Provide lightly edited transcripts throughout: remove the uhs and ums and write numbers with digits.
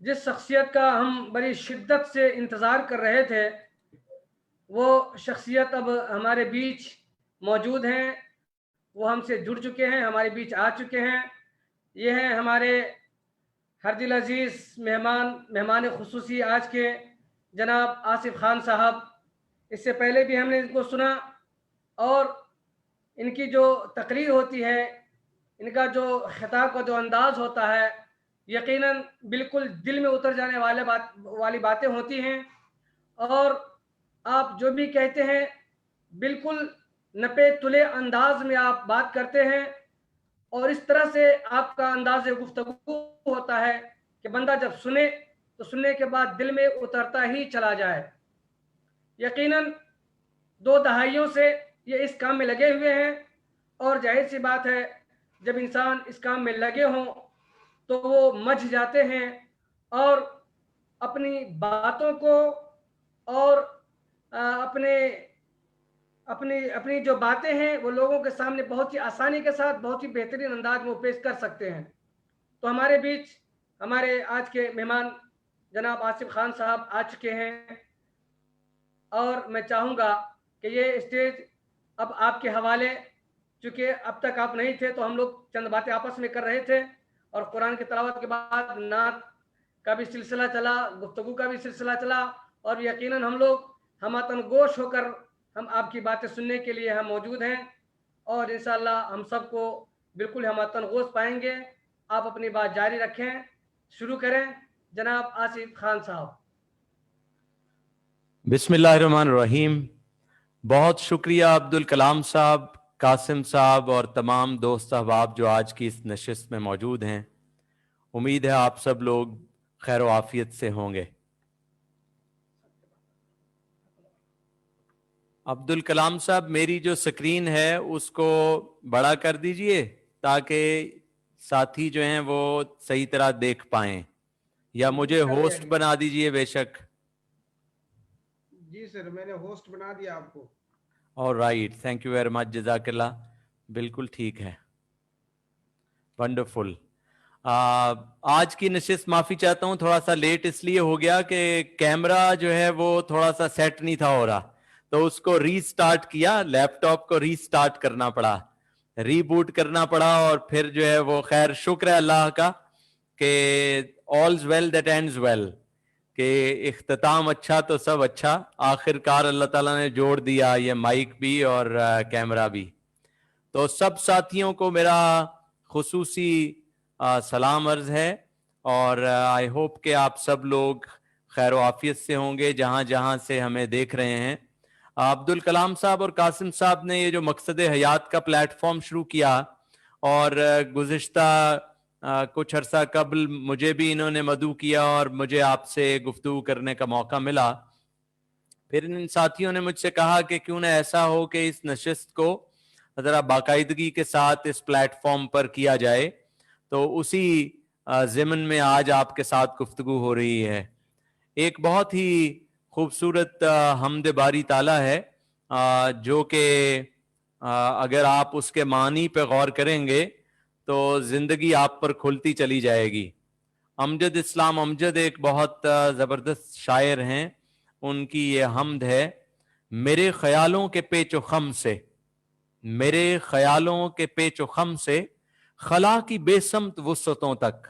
جس شخصیت کا ہم بڑی شدت سے انتظار کر رہے تھے وہ شخصیت اب ہمارے بیچ موجود ہیں، وہ ہم سے جڑ چکے ہیں، ہمارے بیچ آ چکے ہیں۔ یہ ہیں ہمارے ہر دل عزیز مہمان خصوصی آج کے جناب آصف خان صاحب۔ اس سے پہلے بھی ہم نے ان کو سنا، اور ان کی جو تقریر ہوتی ہے، ان کا جو خطاب کا جو انداز ہوتا ہے، یقیناً بالکل دل میں اتر جانے والی باتیں ہوتی ہیں، اور آپ جو بھی کہتے ہیں بالکل نپے تلے انداز میں آپ بات کرتے ہیں، اور اس طرح سے آپ کا انداز گفتگو ہوتا ہے کہ بندہ جب سنے تو سننے کے بعد دل میں اترتا ہی چلا جائے۔ یقیناً 2 دہائیوں سے یہ اس کام میں لگے ہوئے ہیں، اور ظاہر سی بات ہے جب انسان اس کام میں لگے ہوں تو وہ مجھ جاتے ہیں، اور اپنی باتوں کو اور اپنی جو باتیں ہیں وہ لوگوں کے سامنے بہت ہی آسانی کے ساتھ بہت ہی بہترین انداز میں پیش کر سکتے ہیں۔ تو ہمارے بیچ ہمارے آج کے مہمان جناب آصف خان صاحب آ چکے ہیں، اور میں چاہوں گا کہ یہ اسٹیج اب آپ کے حوالے، چونکہ اب تک آپ نہیں تھے تو ہم لوگ چند باتیں آپس میں کر رہے تھے، اور قرآن کی تلاوت کے بعد نعت کا بھی سلسلہ چلا، گفتگو کا بھی سلسلہ چلا، اور یقیناً ہم لوگ ہماتن گوش ہو کر ہم آپ کی باتیں سننے کے لیے ہم موجود ہیں، اور انشاءاللہ ہم سب کو بالکل ہماتن گوش پائیں گے۔ آپ اپنی بات جاری رکھیں، شروع کریں جناب آصف خان صاحب۔ بسم اللہ الرحمن الرحیم۔ بہت شکریہ عبدالکلام صاحب، قاسم صاحب اور تمام دوست احباب جو آج کی اس نشست میں موجود ہیں۔ امید ہے آپ سب لوگ خیر و عافیت سے ہوں گے۔ عبدالکلام صاحب، میری جو سکرین ہے اس کو بڑا کر دیجئے تاکہ ساتھی جو ہیں وہ صحیح طرح دیکھ پائیں، یا مجھے ہوسٹ بنا دیجئے بے شک۔ جی سر، میں نے ہوسٹ بنا دیا آپ کو۔ All right, thank you very much, جزاک اللہ۔ بالکل ٹھیک ہے، ونڈرفل۔ آج کی نشست معافی چاہتا ہوں، تھوڑا سا لیٹ اس لیے ہو گیا کہ کیمرہ جو ہے وہ تھوڑا سا سیٹ نہیں تھا ہو رہا، تو اس کو ری سٹارٹ کیا، لیپ ٹاپ کو ری سٹارٹ کرنا پڑا، ری بوٹ کرنا پڑا، اور پھر جو ہے وہ خیر شکر ہے اللہ کا کہ all's well that ends well، کہ اختتام اچھا تو سب اچھا، آخر کار اللہ تعالیٰ نے جوڑ دیا یہ مائک بھی اور کیمرہ بھی۔ تو سب ساتھیوں کو میرا خصوصی سلام عرض ہے، اور آئی ہوپ کہ آپ سب لوگ خیر و عافیت سے ہوں گے جہاں جہاں سے ہمیں دیکھ رہے ہیں۔ عبدالکلام صاحب اور قاسم صاحب نے یہ جو مقصد حیات کا پلیٹ فارم شروع کیا، اور گزشتہ کچھ عرصہ قبل مجھے بھی انہوں نے مدعو کیا اور مجھے آپ سے گفتگو کرنے کا موقع ملا، پھر ان ساتھیوں نے مجھ سے کہا کہ کیوں نہ ایسا ہو کہ اس نشست کو ذرا باقاعدگی کے ساتھ اس پلیٹ فارم پر کیا جائے، تو اسی ضمن میں آج آپ کے ساتھ گفتگو ہو رہی ہے۔ ایک بہت ہی خوبصورت حمد باری تعالیٰ ہے جو کہ اگر آپ اس کے معنی پہ غور کریں گے تو زندگی آپ پر کھلتی چلی جائے گی۔ امجد اسلام امجد ایک بہت زبردست شاعر ہیں، ان کی یہ حمد ہے: میرے خیالوں کے پیچ و خم سے، میرے خیالوں کے پیچ و خم سے، خلا کی بے سمت وسعتوں تک،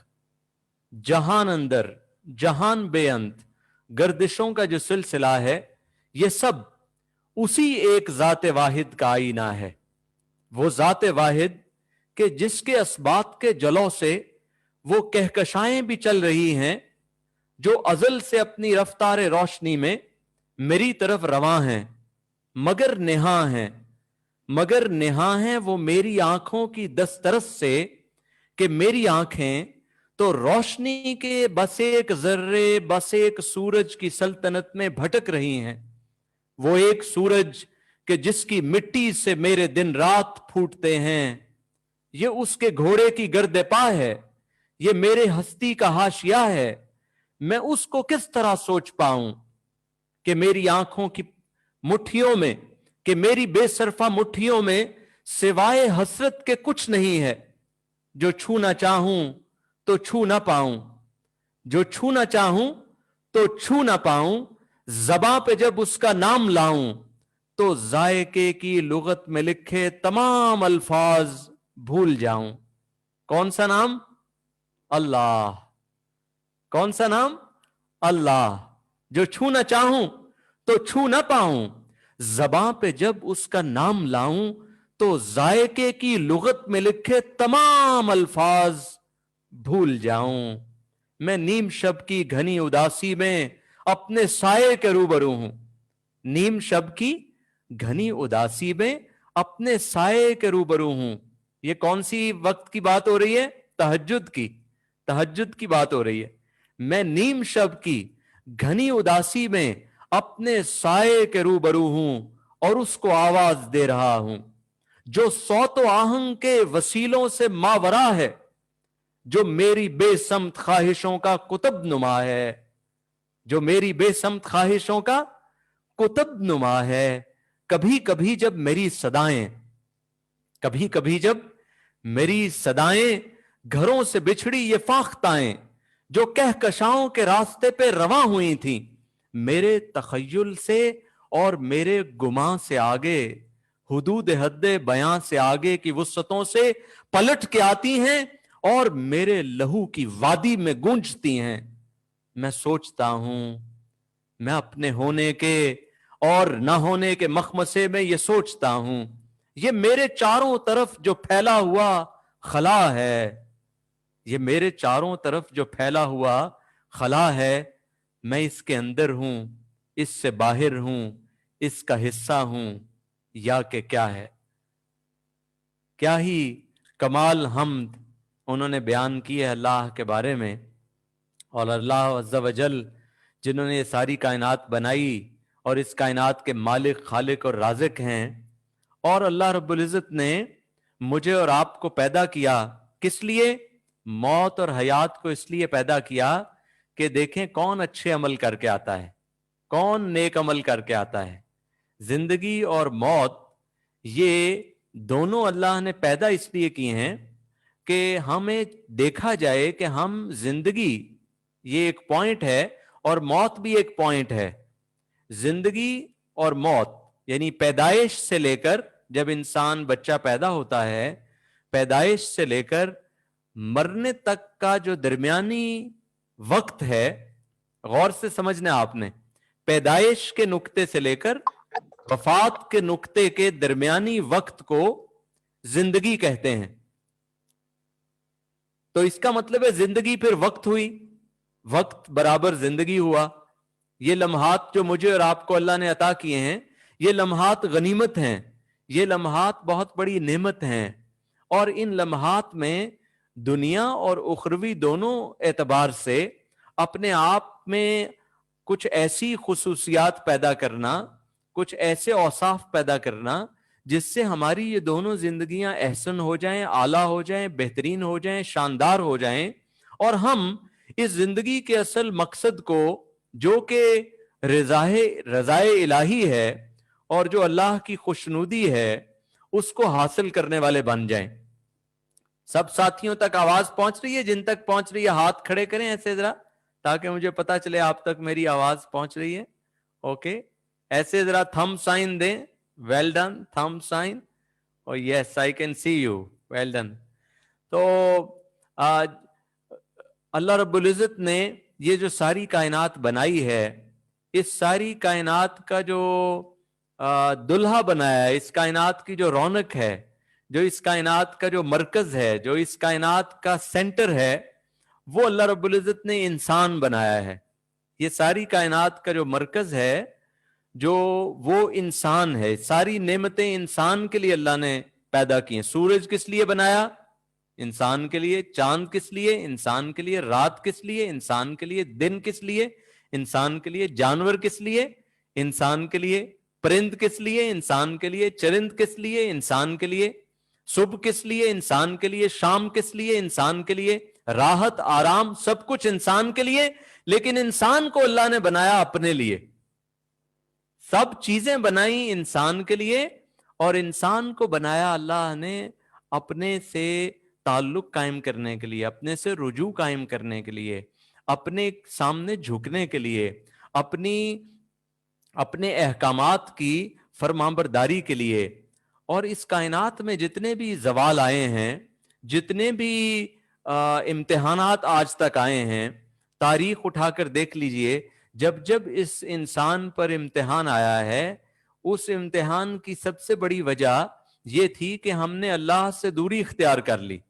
جہان اندر جہان بے انت گردشوں کا جو سلسلہ ہے، یہ سب اسی ایک ذات واحد کا آئینہ ہے۔ وہ ذات واحد کہ جس کے اسبات کے جلوں سے وہ کہکشائیں بھی چل رہی ہیں، جو ازل سے اپنی رفتار روشنی میں میری طرف رواں ہیں، مگر نہاں ہیں، مگر نہاں ہیں وہ میری آنکھوں کی دسترس سے، کہ میری آنکھیں تو روشنی کے بس ایک ذرے، بس ایک سورج کی سلطنت میں بھٹک رہی ہیں۔ وہ ایک سورج کہ جس کی مٹی سے میرے دن رات پھوٹتے ہیں، یہ اس کے گھوڑے کی گرد پا ہے، یہ میرے ہستی کا حاشیہ ہے۔ میں اس کو کس طرح سوچ پاؤں کہ میری آنکھوں کی مٹھیوں میں، کہ میری بے صرفہ مٹھیوں میں سوائے حسرت کے کچھ نہیں ہے، جو چھونا چاہوں تو چھو نہ پاؤں۔ जो छू ना चाहूं तो छू ना पाऊं, ज़बां पे जब उसका नाम लाऊं तो जायके की लुगत में लिखे तमाम अल्फाज भूल जाऊं। कौन सा नाम? अल्लाह। कौन सा नाम? अल्लाह। जो छू ना चाहूं तो छू ना पाऊं, ज़बां पे जब उसका नाम लाऊं तो जायके की लुगत में लिखे तमाम अल्फाज भूल जाऊं। मैं नीम शब की घनी उदासी में अपने साये के रूबरू हूं। नीम शब की घनी उदासी में अपने साये के रूबरू हूं। ये कौन सी वक्त की बात हो रही है? तहज्जुद की। तहज्जुद की बात हो रही है। मैं नीम शब की घनी उदासी में अपने साये के रूबरू हूं और उसको आवाज दे रहा हूं, जो सौत आहंग के वसीलों से मावरा है, जो मेरी बेसमत ख्वाहिशों का कुतुब नुमा है, जो मेरी बेसमत ख्वाहिशों का कुतुब नुमा है। कभी कभी जब मेरी सदाएं, कभी कभी जब मेरी सदाएं घरों से बिछड़ी ये फाख्ताएं, जो कहकशाओं के रास्ते पे रवा हुई थी, मेरे तखय्युल से और मेरे गुमां से आगे, हुदूद हद्दे बयां से आगे की वुसतों से पलट के आती हैं और मेरे लहू की वादी में गूंजती हैं। मैं सोचता हूं, मैं अपने होने के और न होने के मखमसे में ये सोचता हूं, ये मेरे चारों तरफ जो फैला हुआ खला है, ये मेरे चारों तरफ जो फैला हुआ खला है, मैं इसके अंदर हूं, इससे बाहर हूं, इसका हिस्सा हूं या कि क्या है। क्या ही कमाल हम्द उन्होंने बयान की है अल्लाह के बारे में। और अल्लाह अज़्ज़ा वजल जिन्होंने ये सारी कायनात बनाई और इस कायनात के मालिक, खालिक और राज़िक हैं। और अल्लाह रब्बुल इज़्ज़त ने मुझे और आपको पैदा किया किस लिए? मौत और हयात को इसलिए पैदा किया कि देखें कौन अच्छे अमल करके आता है, कौन नेक अमल करके आता है। जिंदगी और मौत ये दोनों अल्लाह ने पैदा इसलिए किए हैं कि हमें देखा जाए कि हम जिंदगी ये एक पॉइंट है और मौत भी एक पॉइंट है। जिंदगी और मौत यानी पैदाइश से लेकर, जब इंसान बच्चा पैदा होता है, पैदाइश से लेकर मरने तक का जो दरमियानी वक्त है, गौर से समझना आपने, पैदाइश के नुक्ते से लेकर वफात के नुक्ते के दरमियानी वक्त को जिंदगी कहते हैं। तो इसका मतलब है जिंदगी फिर वक्त हुई, वक्त बराबर जिंदगी हुआ। ये लम्हात जो मुझे और आपको अल्लाह ने अता किए हैं, ये लम्हात गनीमत हैं, ये लम्हात बहुत बड़ी नेमत हैं। और इन लम्हात में दुनिया और उखरवी दोनों एतबार से अपने आप में कुछ ऐसी खुसूसियात पैदा करना, कुछ ऐसे औसाफ पैदा करना जिससे हमारी ये दोनों जिंदगियां एहसन हो जाएं, आला हो जाएं, बेहतरीन हो जाएं, शानदार हो जाएं। और हम इस जिंदगी के असल मकसद को, जो कि रज़ाए इलाही है और जो अल्लाह की खुशनुदी है, उसको हासिल करने वाले बन जाएं। सब साथियों तक आवाज पहुंच रही है? जिन तक पहुंच रही है हाथ खड़े करें ऐसे जरा, ताकि मुझे पता चले आप तक मेरी आवाज पहुंच रही है। ओके, ऐसे जरा थंब साइन दें। Well done, thumb sign. और yes, I can see you, well done. तो आज अल्लाह रब्बुल इज़्ज़त ने ये जो सारी कायनात बनाई है, इस सारी कायनात का जो दुल्हा बनाया है, इस कायनात की जो रौनक है, जो इस कायनात का जो मरकज है, जो इस कायनात का सेंटर है, वो अल्लाह रब्बुल इज़्ज़त ने इंसान बनाया है। ये सारी कायनात का जो मरकज है, जो वो इंसान है। सारी नेमतें इंसान के लिए अल्लाह ने पैदा की हैं। सूरज किस लिए बनाया? इंसान के लिए। चांद किस लिए? इंसान के लिए। रात किस लिए? इंसान के लिए। दिन किस लिए? इंसान के लिए। जानवर किस लिए? इंसान के लिए। परिंद किस लिए? इंसान के लिए। चरिंद किस लिए? इंसान के लिए। सुबह किस लिए? इंसान के लिए। शाम किस लिए? इंसान के लिए। राहत, आराम, सब कुछ इंसान के लिए। लेकिन इंसान को अल्लाह ने बनाया अपने लिए। सब चीजें बनाई इंसान के लिए, और इंसान को बनाया अल्लाह ने अपने से ताल्लुक कायम करने के लिए, अपने से रुजू कायम करने के लिए, अपने सामने झुकने के लिए, अपने अहकामात की फरमाबरदारी के लिए। और इस कायनात में जितने भी ज़वाल आए हैं, जितने भी इम्तिहानात आज तक आए हैं, तारीख उठाकर देख लीजिए, जब जब इस इंसान पर इम्तिहान आया है, उस इम्तिहान की सबसे बड़ी वजह यह थी कि हमने अल्लाह से दूरी इख्तियार कर ली।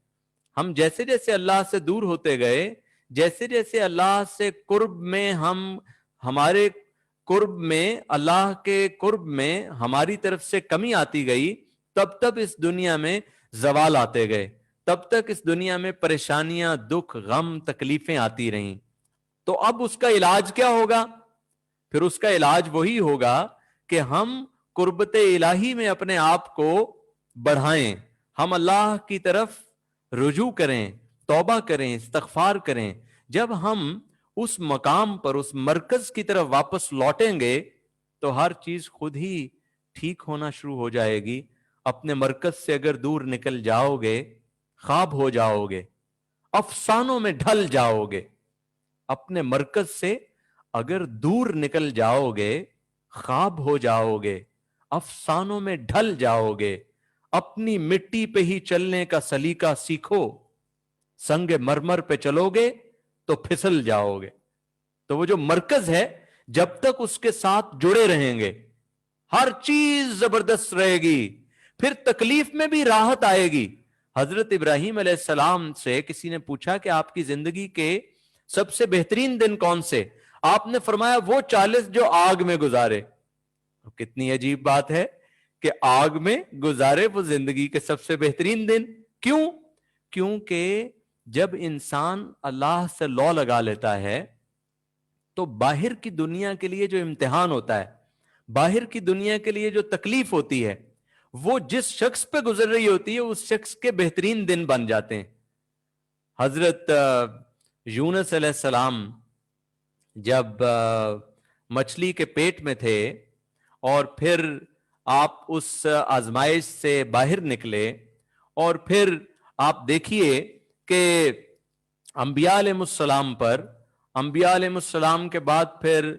हम जैसे जैसे अल्लाह से दूर होते गए, जैसे जैसे अल्लाह से कुर्ब में हमारे कुर्ब में, अल्लाह के कुर्ब में हमारी तरफ से कमी आती गई, तब तब इस दुनिया में जवाल आते गए, तब तक इस दुनिया में परेशानियां, दुख, गम, तकलीफें आती रहीं। तो अब उसका इलाज क्या होगा? फिर उसका इलाज वही होगा कि हम कुर्बते इलाही में अपने आप को बढ़ाएं, हम अल्लाह की तरफ रुजू करें, तौबा करें, इस्तगफार करें। जब हम उस मकाम पर, उस मरकज की तरफ वापस लौटेंगे तो हर चीज खुद ही ठीक होना शुरू हो जाएगी। अपने मरकज से अगर दूर निकल जाओगे, ख्वाब हो जाओगे, अफसानों में ढल जाओगे। अपने मरकज से अगर दूर निकल जाओगे, ख्वाब हो जाओगे, अफसानों में ढल जाओगे, अपनी मिट्टी पे ही चलने का सलीका सीखो, संगे मरमर पे चलोगे तो फिसल जाओगे। तो वो जो मरकज है, जब तक उसके साथ जुड़े रहेंगे, हर चीज जबरदस्त रहेगी, फिर तकलीफ में भी राहत आएगी। हजरत इब्राहीम अलैहिस्सलाम से किसी ने पूछा कि आपकी जिंदगी के सबसे बेहतरीन दिन कौन से? आपने फरमाया वो 40 जो आग में गुजारे। कितनी अजीब बात है कि आग में गुजारे वो जिंदगी के सबसे बेहतरीन दिन। क्यों? क्योंकि जब इंसान अल्लाह से लौ लगा लेता है तो बाहर की दुनिया के लिए जो इम्तिहान होता है, बाहर की दुनिया के लिए जो तकलीफ होती है, वो जिस शख्स पे गुजर रही होती है उस शख्स के बेहतरीन दिन बन जाते हैं। हजरत यूनुस अलैहिस्सलाम जब मछली के पेट में थे और फिर आप उस आजमाइश से बाहर निकले, और फिर आप देखिए कि अंबिया अलैहिस्सलाम पर, अंबिया अलैहिस्सलाम के बाद फिर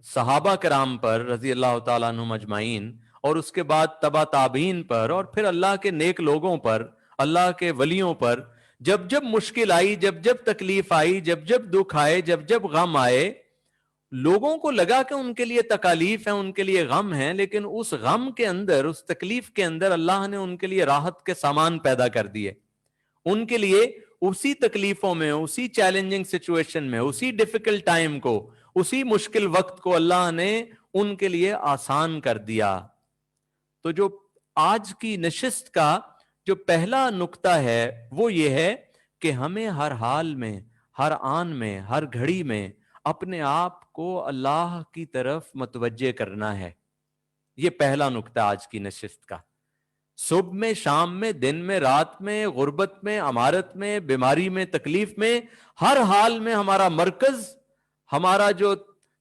सहाबा कराम पर रजी अल्लाह ताला अन्हुम अजमाइन, और उसके बाद तबा ताबीन पर, और फिर अल्लाह के नेक लोगों पर, अल्लाह के वलियों पर जब जब मुश्किल आई, जब जब तकलीफ आई, जब जब दुख आए, जब जब गम आए, लोगों को लगा कि उनके लिए तकालीफ है, उनके लिए गम है, लेकिन उस गम के अंदर, उस तकलीफ के अंदर अल्लाह ने उनके लिए राहत के सामान पैदा कर दिए। उनके लिए उसी तकलीफों में, उसी चैलेंजिंग सिचुएशन में, उसी डिफिकल्ट टाइम को, उसी मुश्किल वक्त को अल्लाह ने उनके लिए आसान कर दिया। तो जो आज की नशिस्त का जो पहला नुक्ता है वो ये है कि हमें हर हाल में, हर आन में, हर घड़ी में अपने आप को अल्लाह की तरफ मुतवज्जे करना है। ये पहला नुक्ता आज की नशिस्त का। सुबह में, शाम में, दिन में, रात में, गुर्बत में, अमारत में, बीमारी में, तकलीफ में, हर हाल में हमारा मरकज, हमारा जो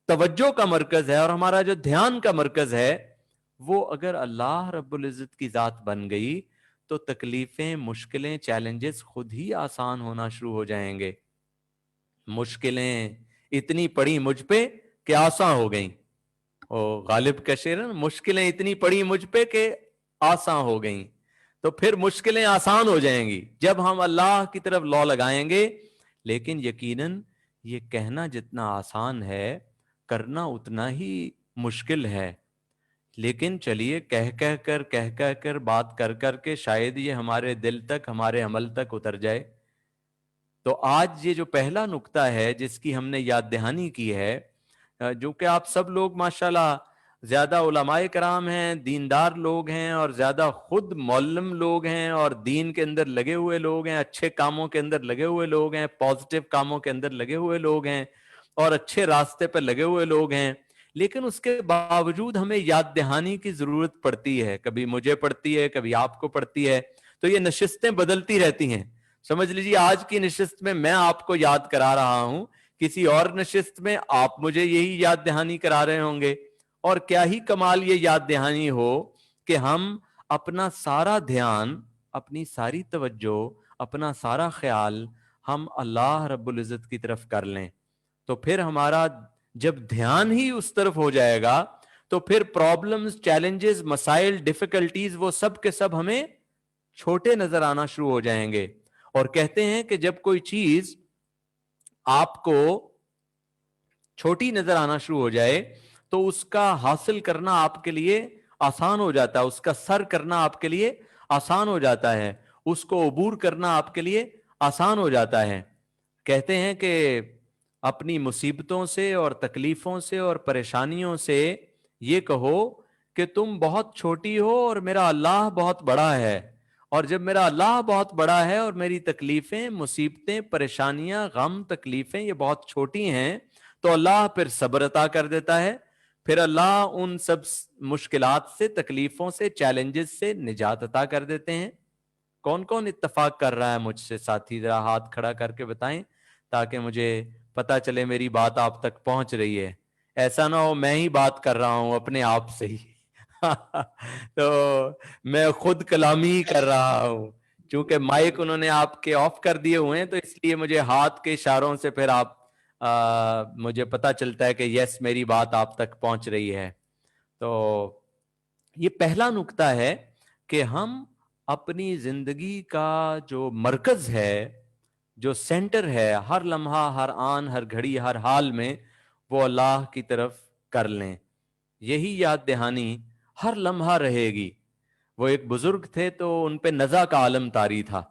तवज्जो का मरकज है और हमारा जो ध्यान का मरकज है, वो अगर अल्लाह रब्बुल इज्जत की जात बन गई तो तकलीफें, मुश्किलें, चैलेंजेस खुद ही आसान होना शुरू हो जाएंगे। मुश्किलें इतनी पड़ी मुझ पे कि आसान हो गई। ओ गालिब का शेर है ना, मुश्किलें इतनी पड़ी मुझ पे कि आसान हो गई। तो फिर मुश्किलें आसान हो जाएंगी जब हम अल्लाह की तरफ लौ लगाएंगे। लेकिन यकीनन ये कहना जितना आसान है, करना उतना ही मुश्किल है। लेकिन चलिए, कह कह कर बात कर कर के शायद ये हमारे दिल तक, हमारे अमल तक उतर जाए। तो आज ये जो पहला नुक्ता है जिसकी हमने याद दहानी की है, जो कि आप सब लोग माशाल्लाह ज्यादा उलमाए कराम हैं, दीनदार लोग हैं, और ज्यादा खुद मौलम लोग हैं, और दीन के अंदर लगे हुए लोग हैं, अच्छे कामों के अंदर लगे हुए लोग हैं, पॉजिटिव कामों के अंदर लगे हुए लोग हैं, और अच्छे रास्ते पर लगे हुए लोग हैं। लेकिन उसके बावजूद हमें याद दहानी की जरूरत पड़ती है। कभी मुझे पड़ती है, कभी आपको पड़ती है। तो ये नशिस्तें बदलती रहती हैं। समझ लीजिए आज की नशिस्त में मैं आपको याद करा रहा हूं, किसी और नशिस्त में आप मुझे यही याद दहानी करा रहे होंगे। और क्या ही कमाल ये याद दहानी हो कि हम अपना सारा ध्यान, अपनी सारी तवज्जो, अपना सारा ख्याल हम अल्लाह रब्बुल इज़्ज़त की तरफ कर लें, तो फिर हमारा जब ध्यान ही उस तरफ हो जाएगा तो फिर प्रॉब्लम्स, चैलेंजेस, मसाइल, डिफिकल्टीज वो सब के सब हमें छोटे नजर आना शुरू हो जाएंगे। और कहते हैं कि जब कोई चीज आपको छोटी नजर आना शुरू हो जाए तो उसका हासिल करना आपके लिए आसान हो जाता है, उसका सर करना आपके लिए आसान हो जाता है, उसको अबूर करना आपके लिए आसान हो जाता है। कहते हैं कि अपनी मुसीबतों से और तकलीफों से और परेशानियों से ये कहो कि तुम बहुत छोटी हो और मेरा अल्लाह बहुत बड़ा है, और जब मेरा अल्लाह बहुत बड़ा है और मेरी तकलीफें, मुसीबतें, परेशानियां, गम, तकलीफें ये बहुत छोटी हैं, तो अल्लाह फिर सब्र अता कर देता है। फिर अल्लाह उन सब मुश्किलात से, तकलीफों से, चैलेंजेस से निजात अता कर देते हैं। कौन कौन इत्तफाक कर रहा है मुझसे? साथी जरा हाथ खड़ा करके बताएं ताकि मुझे पता चले मेरी बात आप तक पहुंच रही है। ऐसा ना हो मैं ही बात कर रहा हूं अपने आप से ही तो मैं खुद कलामी ही कर रहा हूं। चूंकि माइक उन्होंने आपके ऑफ कर दिए हुए हैं तो इसलिए मुझे हाथ के इशारों से फिर आप मुझे पता चलता है कि यस मेरी बात आप तक पहुंच रही है। तो ये पहला नुक्ता है कि हम अपनी जिंदगी का जो मरकज है, जो सेंटर है, हर लम्हा, हर आन, हर घड़ी, हर हाल में वो अल्लाह की तरफ कर लें। यही याद दहानी हर लम्हा रहेगी। वो एक बुजुर्ग थे तो उन पे नज़ा का आलम तारी था।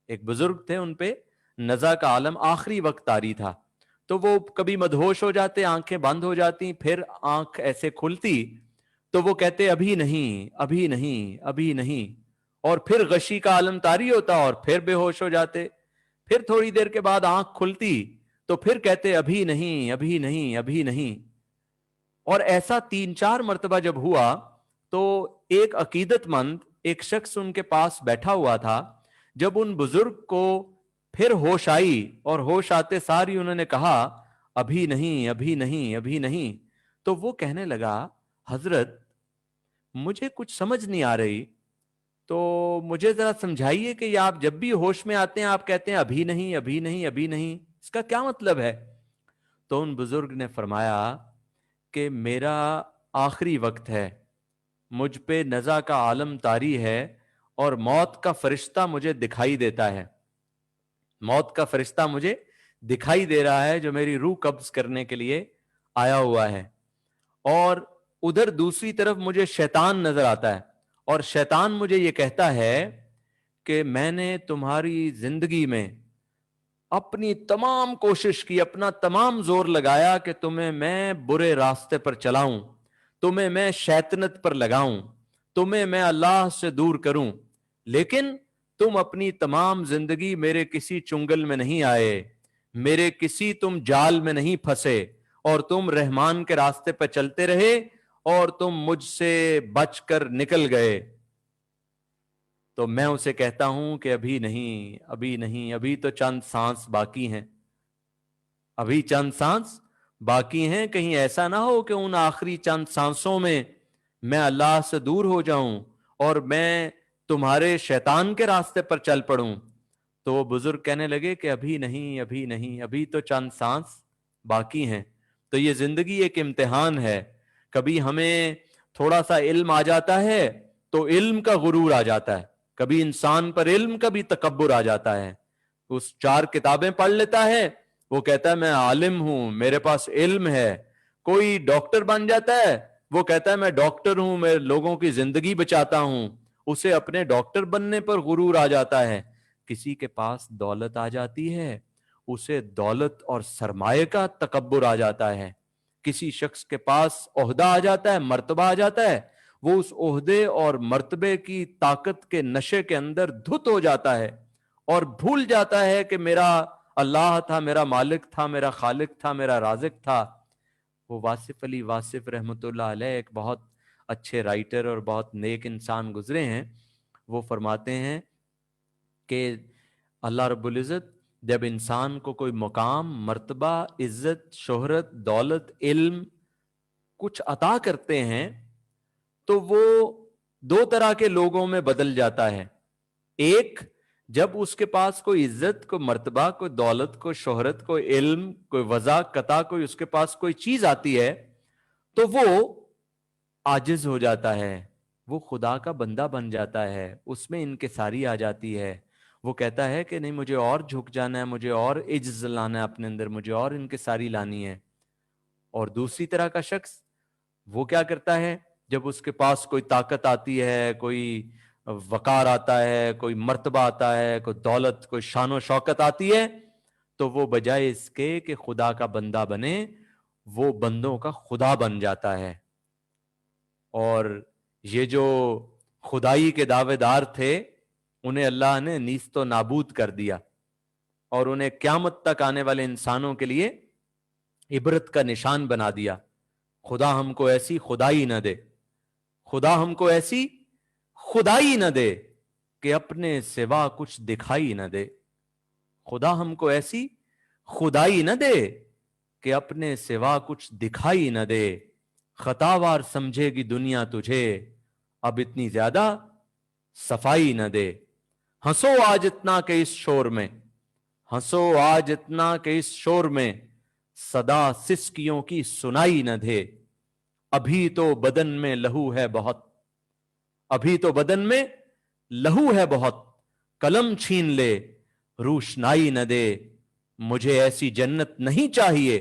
एक बुजुर्ग थे, उन पे नज़ा का आलम आखिरी वक्त तारी था। तो वो कभी मदहोश हो जाते, आंखें बंद हो जाती, फिर आंख ऐसे खुलती तो वो कहते अभी नहीं, अभी नहीं, अभी नहीं, और फिर गशी का आलम तारी होता और फिर बेहोश हो जाते। फिर थोड़ी देर के बाद आंख खुलती तो फिर कहते अभी नहीं, अभी नहीं, अभी नहीं। और ऐसा 3-4 मर्तबा जब हुआ तो एक अकीदतमंद एक शख्स उनके पास बैठा हुआ था। जब उन बुजुर्ग को फिर होश आई और होश आते सारी उन्होंने कहा अभी नहीं, अभी नहीं, अभी नहीं, तो वो कहने लगा हजरत मुझे कुछ समझ नहीं आ रही, तो मुझे जरा समझाइए कि आप जब भी होश में आते हैं आप कहते हैं अभी नहीं, अभी नहीं, अभी नहीं, इसका क्या मतलब है? तो उन बुजुर्ग ने फरमाया कि मेरा आखिरी वक्त है, मुझ पे नज़ा का आलम तारी है और मौत का फरिश्ता मुझे दिखाई देता है। मौत का फरिश्ता मुझे दिखाई दे रहा है जो मेरी रूह कब्ज करने के लिए आया हुआ है। और उधर दूसरी तरफ मुझे शैतान नजर आता है और शैतान मुझे ये कहता है कि मैंने तुम्हारी जिंदगी में अपनी तमाम कोशिश की, अपना तमाम जोर लगाया कि तुम्हें मैं बुरे रास्ते पर चलाऊं, तुम्हें मैं शैतानत पर लगाऊं, तुम्हें मैं अल्लाह से दूर करूं, लेकिन तुम अपनी तमाम जिंदगी मेरे किसी चुंगल में नहीं आए, मेरे किसी तुम जाल में नहीं फंसे, और तुम रहमान के रास्ते पर चलते रहे और तुम मुझसे बचकर निकल गए। तो मैं उसे कहता हूं कि अभी नहीं, अभी नहीं, अभी तो चंद सांस बाकी हैं, अभी चंद सांस बाकी हैं। कहीं ऐसा ना हो कि उन आखिरी चंद सांसों में मैं अल्लाह से दूर हो जाऊं और मैं तुम्हारे शैतान के रास्ते पर चल पड़ूं। तो वो बुजुर्ग कहने लगे कि अभी नहीं, अभी नहीं, अभी तो चंद सांस बाकी हैं। तो ये जिंदगी एक इम्तिहान है। कभी हमें थोड़ा सा इल्म आ जाता है तो इल्म का गुरूर आ जाता है, कभी इंसान पर इल्म का भी तकब्बुर आ जाता है। उस 4 किताबें पढ़ लेता है, वो कहता है मैं आलिम हूं, मेरे पास इल्म है। कोई डॉक्टर बन जाता है, वो कहता है मैं डॉक्टर हूं, मैं लोगों की जिंदगी बचाता हूं, उसे अपने डॉक्टर बनने पर गुरूर आ जाता है। किसी के पास दौलत आ जाती है, उसे दौलत और सरमाए का तकब्बुर आ जाता है। किसी शख्स के पास ओहदा आ जाता है, मर्तबा आ जाता है, वो उस ओहदे और मर्तबे की ताकत के नशे के अंदर धुत हो जाता है और भूल जाता है कि मेरा अल्लाह था, मेरा मालिक था, मेरा खालिक था, मेरा राजिक था। वो वासिफ अली वासिफ रहमतुल्लाह अलैह एक बहुत अच्छे राइटर और बहुत नेक इंसान गुजरे हैं। वो फरमाते हैं कि अल्लाह रब्बुल इज़्ज़त जब इंसान को कोई मुकाम, मर्तबा, इज्जत, शोहरत, दौलत, इल्म कुछ अता करते हैं तो वो 2 तरह के लोगों में बदल जाता है। एक جب اس کے پاس کوئی عزت، کوئی مرتبہ، کوئی دولت، کوئی شہرت، کوئی علم، کوئی وضع قطع، کوئی اس کے پاس کوئی چیز آتی ہے تو وہ عاجز ہو جاتا ہے، وہ خدا کا بندہ بن جاتا ہے، اس میں انکساری آ جاتی ہے. وہ کہتا ہے کہ نہیں، مجھے اور جھک جانا ہے، مجھے اور عجز لانا ہے اپنے اندر، مجھے اور انکساری لانی ہے. اور دوسری طرح کا شخص وہ کیا کرتا ہے؟ جب اس کے پاس کوئی طاقت آتی ہے، کوئی وقار آتا ہے، کوئی مرتبہ آتا ہے، کوئی دولت، کوئی شان و شوکت آتی ہے، تو وہ بجائے اس کے کہ خدا کا بندہ بنے، وہ بندوں کا خدا بن جاتا ہے. اور یہ جو خدائی کے دعوے دار تھے انہیں اللہ نے نیست و نابود کر دیا، اور انہیں قیامت تک آنے والے انسانوں کے لیے عبرت کا نشان بنا دیا. خدا ہم کو ایسی خدائی نہ دے، خدا ہم کو ایسی خدائی نہ دے کہ اپنے سوا کچھ دکھائی نہ دے. خدا ہم کو ایسی خدائی نہ دے کہ اپنے سوا کچھ دکھائی نہ دے. خطاوار سمجھے گی دنیا تجھے، اب اتنی زیادہ صفائی نہ دے. ہنسو آج اتنا کہ اس شور میں، ہنسو آج اتنا کہ اس شور میں صدا سسکیوں کی سنائی نہ دے. ابھی تو بدن میں لہو ہے بہت، ابھی تو بدن میں لہو ہے بہت، قلم چھین لے روشنائی نہ دے. مجھے ایسی جنت نہیں چاہیے،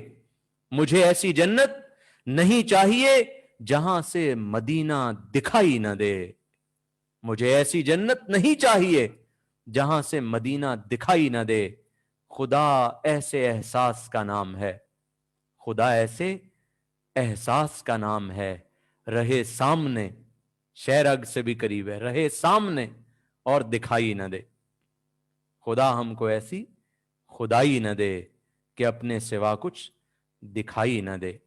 مجھے ایسی جنت نہیں چاہیے جہاں سے مدینہ دکھائی نہ دے. مجھے ایسی جنت نہیں چاہیے جہاں سے مدینہ دکھائی نہ دے. خدا ایسے احساس کا نام ہے، خدا ایسے احساس کا نام ہے. رہے سامنے، شیرگ سے بھی قریب ہے، رہے سامنے اور دکھائی نہ دے. خدا ہم کو ایسی خدائی نہ دے کہ اپنے سوا کچھ دکھائی نہ دے.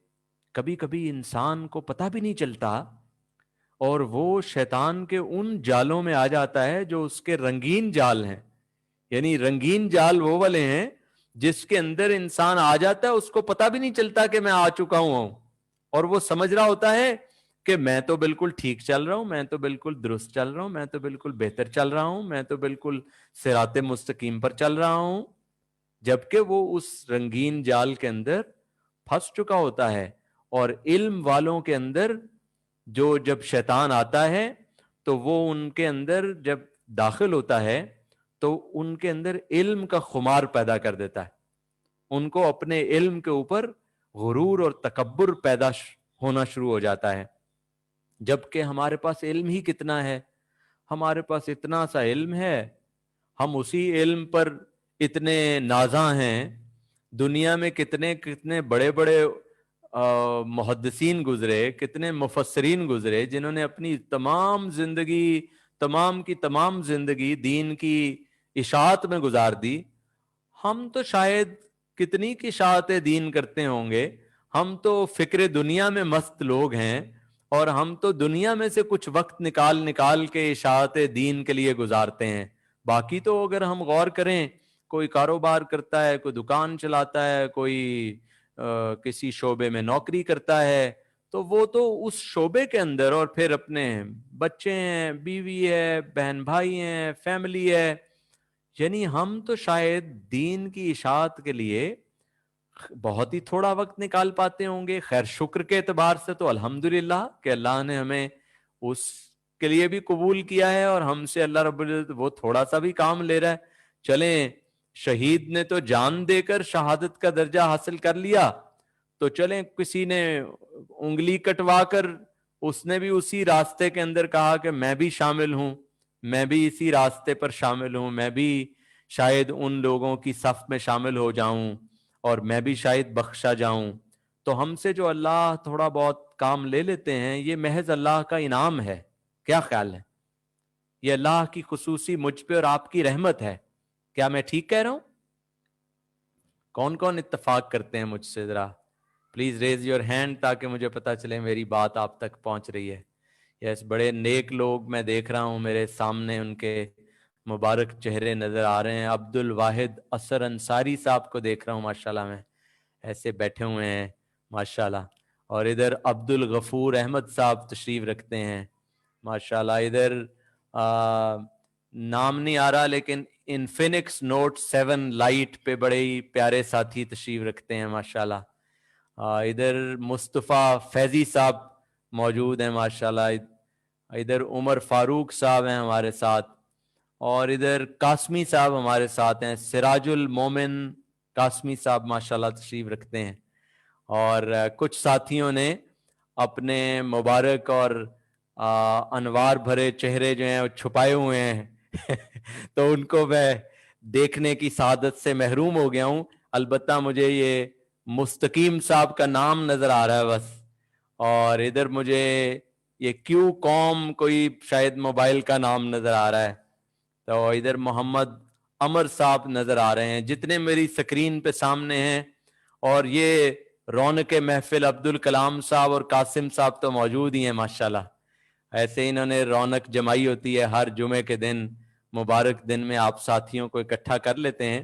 کبھی کبھی انسان کو پتہ بھی نہیں چلتا اور وہ شیطان کے ان جالوں میں آ جاتا ہے جو اس کے رنگین جال ہیں. یعنی رنگین جال وہ والے ہیں جس کے اندر انسان آ جاتا ہے، اس کو پتہ بھی نہیں چلتا کہ میں آ چکا ہوں، اور وہ سمجھ رہا ہوتا ہے کہ میں تو بالکل ٹھیک چل رہا ہوں، میں تو بالکل درست چل رہا ہوں، میں تو بالکل بہتر چل رہا ہوں، میں تو بالکل صراط مستقیم پر چل رہا ہوں. جبکہ وہ اس رنگین جال کے اندر پھنس چکا ہوتا ہے. اور علم والوں کے اندر جو جب شیطان آتا ہے تو وہ ان کے اندر جب داخل ہوتا ہے تو ان کے اندر علم کا خمار پیدا کر دیتا ہے. ان کو اپنے علم کے اوپر غرور اور تکبر پیدا ہونا شروع ہو جاتا ہے. جبکہ ہمارے پاس علم ہی کتنا ہے، ہمارے پاس اتنا سا علم ہے، ہم اسی علم پر اتنے نازاں ہیں. دنیا میں کتنے کتنے بڑے بڑے محدثین گزرے، کتنے مفسرین گزرے جنہوں نے اپنی تمام کی تمام زندگی دین کی اشاعت میں گزار دی. ہم تو شاید کتنی کی اشاعت دین کرتے ہوں گے، ہم تو فکر دنیا میں مست لوگ ہیں، اور ہم تو دنیا میں سے کچھ وقت نکال کے اشاعت دین کے لیے گزارتے ہیں. باقی تو اگر ہم غور کریں، کوئی کاروبار کرتا ہے، کوئی دکان چلاتا ہے، کوئی کسی شعبے میں نوکری کرتا ہے، تو وہ تو اس شعبے کے اندر، اور پھر اپنے بچے ہیں، بیوی ہے، بہن بھائی ہیں، فیملی ہے. یعنی ہم تو شاید دین کی اشاعت کے لیے بہت ہی تھوڑا وقت نکال پاتے ہوں گے. خیر شکر کے اعتبار سے تو الحمدللہ کہ اللہ نے ہمیں اس کے لیے بھی قبول کیا ہے، اور ہم سے اللہ رب العزت وہ تھوڑا سا بھی کام لے رہا ہے. چلیں، شہید نے تو جان دے کر شہادت کا درجہ حاصل کر لیا، تو چلیں کسی نے انگلی کٹوا کر اس نے بھی اسی راستے کے اندر کہا کہ میں بھی شامل ہوں، میں بھی اسی راستے پر شامل ہوں، میں بھی شاید ان لوگوں کی صف میں شامل ہو جاؤں اور میں بھی شاید بخشا جاؤں. تو ہم سے جو اللہ تھوڑا بہت کام لے لیتے ہیں، یہ محض اللہ کا انعام ہے. کیا خیال ہے؟ یہ اللہ کی خصوصی مجھ پہ اور آپ کی رحمت ہے. کیا میں ٹھیک کہہ رہا ہوں؟ کون کون اتفاق کرتے ہیں مجھ سے؟ ذرا پلیز ریز یور ہینڈ تاکہ مجھے پتا چلے میری بات آپ تک پہنچ رہی ہے. یس، بڑے نیک لوگ میں دیکھ رہا ہوں میرے سامنے، ان کے مبارک چہرے نظر آ رہے ہیں. عبد الواحد اثر انصاری صاحب کو دیکھ رہا ہوں، ماشاءاللہ میں ایسے بیٹھے ہوئے ہیں ماشاءاللہ. اور ادھر عبد الغفور احمد صاحب تشریف رکھتے ہیں ماشاءاللہ. ادھر نام نہیں آ رہا لیکن इनफिनिक्स नोट 7 लाइट पे बड़े ही प्यारे साथी तशरीफ रखते हैं माशाल्लाह। इधर मुस्तफ़ा फैजी साहब मौजूद हैं माशाल्लाह। इधर उमर फारूक साहब हैं हमारे साथ, और इधर कासमी साहब हमारे साथ हैं। सिराजुल मोमिन कासमी साहब माशाल्लाह तशरीफ रखते हैं। और कुछ साथियों ने अपने मुबारक और अनवार भरे चेहरे जो हैं वो छुपाए हुए हैं तो उनको मैं देखने की सादत से महरूम हो गया हूं। अलबत्ता मुझे ये मुस्तकीम साहब का नाम नजर आ रहा है बस, और इधर मुझे ये क्यू कॉम कोई शायद मोबाइल का नाम नजर आ रहा है। तो इधर मोहम्मद अमर साहब नजर आ रहे हैं जितने मेरी स्क्रीन पे सामने हैं। और ये रौनक महफिल अब्दुल कलाम साहब और कासिम साहब तो मौजूद ही हैं माशाल्लाह। ऐसे इन्होंने रौनक जमाई होती है, हर जुमे के दिन मुबारक दिन में आप साथियों को इकट्ठा कर लेते हैं।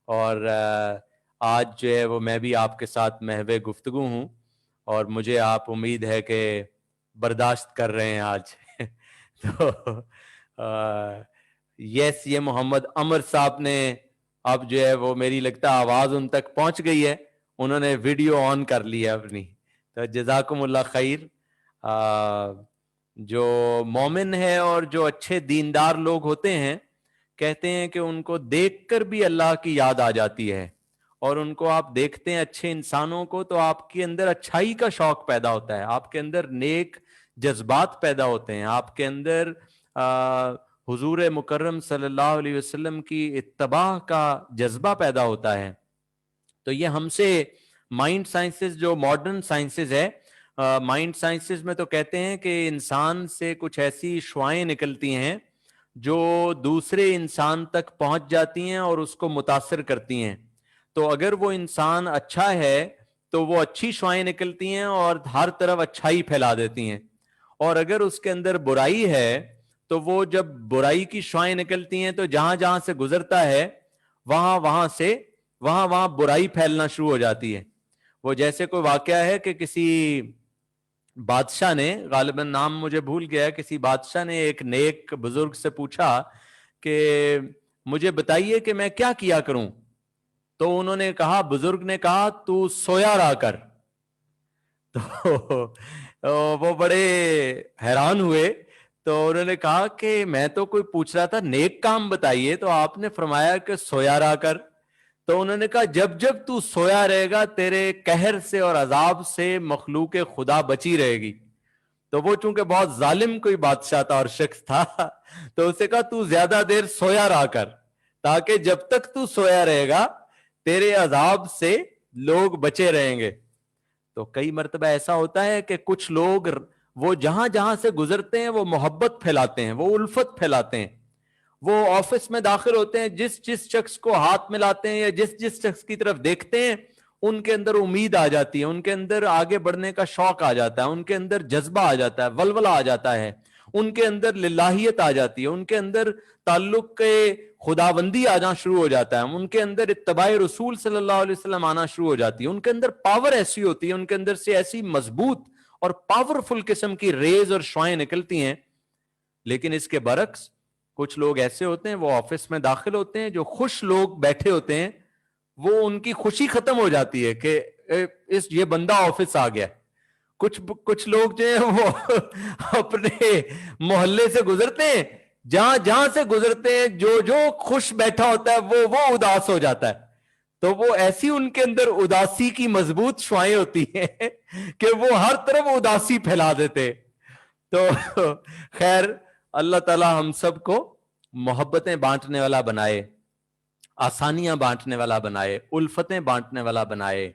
और आज जो है वो मैं भी आपके साथ महवे गुफ्तगू हूँ, और मुझे आप उम्मीद है कि बर्दाश्त कर रहे हैं आज तो यस, ये मोहम्मद अमर साहब ने अब जो है वो मेरी लगता है आवाज उन तक पहुंच गई है, उन्होंने वीडियो ऑन कर ली है अपनी। तो जज़ाकुमुल्लाह खैर। जो मोमिन है और जो अच्छे दीनदार लोग होते हैं, कहते हैं कि उनको देखकर भी अल्लाह की याद आ जाती है, और उनको आप देखते हैं अच्छे इंसानों को तो आपके अंदर अच्छाई का शौक पैदा होता है, आपके अंदर नेक जज्बात पैदा होते हैं, आपके अंदर हुजूर मुकर्रम सल्लल्लाहु अलैहि वसल्लम की इत्तबा का जज्बा पैदा होता है। तो ये हमसे माइंड साइंसेस, जो मॉडर्न साइंसेस है, माइंड साइंसेस में तो कहते हैं कि इंसान से कुछ ऐसी शुआएं निकलती हैं जो दूसरे इंसान तक पहुंच जाती हैं और उसको मुतासिर करती हैं। तो अगर वो इंसान अच्छा है तो वो अच्छी शुआएं निकलती हैं और हर तरफ अच्छाई फैला देती हैं, और अगर उसके अंदर बुराई है तो वो जब बुराई की शुआएं निकलती हैं तो जहां जहां से गुजरता है वहां वहां बुराई फैलना शुरू हो जाती है। वो जैसे कोई वाकया है कि किसी बादशाह ने, गालिबन नाम मुझे भूल गया, किसी बादशाह ने एक नेक बुजुर्ग से पूछा कि मुझे बताइए कि मैं क्या किया करूं। तो उन्होंने कहा, बुजुर्ग ने कहा, तू सोया रहा कर। तो वो बड़े हैरान हुए। तो उन्होंने कहा कि मैं तो कोई पूछ रहा था नेक काम बताइए, तो आपने फरमाया कि सोया रहा कर। तो उन्होंने कहा जब जब तू सोया रहेगा तेरे कहर से और अजाब से मखलूक खुदा बची रहेगी। तो वो चूंकि बहुत जालिम कोई बादशाह था और शख्स था, तो उसे कहा तू ज्यादा देर सोया रहा कर, ताकि जब तक तू सोया रहेगा तेरे अजाब से लोग बचे रहेंगे। तो कई मर्तबा ऐसा होता है कि कुछ लोग वो जहां जहां से गुजरते हैं वो मोहब्बत फैलाते हैं, वो उल्फत फैलाते हैं। वो ऑफिस में दाखिल होते हैं, जिस जिस शख्स को हाथ मिलाते हैं या जिस जिस शख्स की तरफ देखते हैं उनके अंदर उम्मीद आ जाती है, उनके अंदर आगे बढ़ने का शौक आ जाता है, उनके अंदर जज्बा आ जाता है, वलवला आ जाता है, उनके अंदर लिल्लाहियत आ जाती है, उनके अंदर ताल्लुक के खुदाबंदी आना शुरू हो जाता है, उनके अंदर इत्तबाए रसूल सल्लल्लाहु अलैहि वसल्लम आना शुरू हो जाती है, उनके अंदर पावर ऐसी होती है, उनके अंदर से ऐसी मजबूत और पावरफुल किस्म की रेज और शुआएं निकलती हैं। लेकिन इसके बरक्स कुछ लोग ऐसे होते हैं, वो ऑफिस में दाखिल होते हैं, जो खुश लोग बैठे होते हैं, वो उनकी खुशी खत्म हो जाती है कि ये बंदा ऑफिस आ गया। कुछ लोग जो है वो अपने मोहल्ले से गुजरते हैं, जहां जहां से गुजरते हैं जो जो खुश बैठा होता है वो उदास हो जाता है। तो वो ऐसी उनके अंदर उदासी की मजबूत शुआएं होती हैं कि वो हर तरफ उदासी फैला देते। तो खैर अल्लाह ताला हम सबको मोहब्बतें बांटने वाला बनाए, आसानियां बांटने वाला बनाए, उल्फतें बांटने वाला बनाए,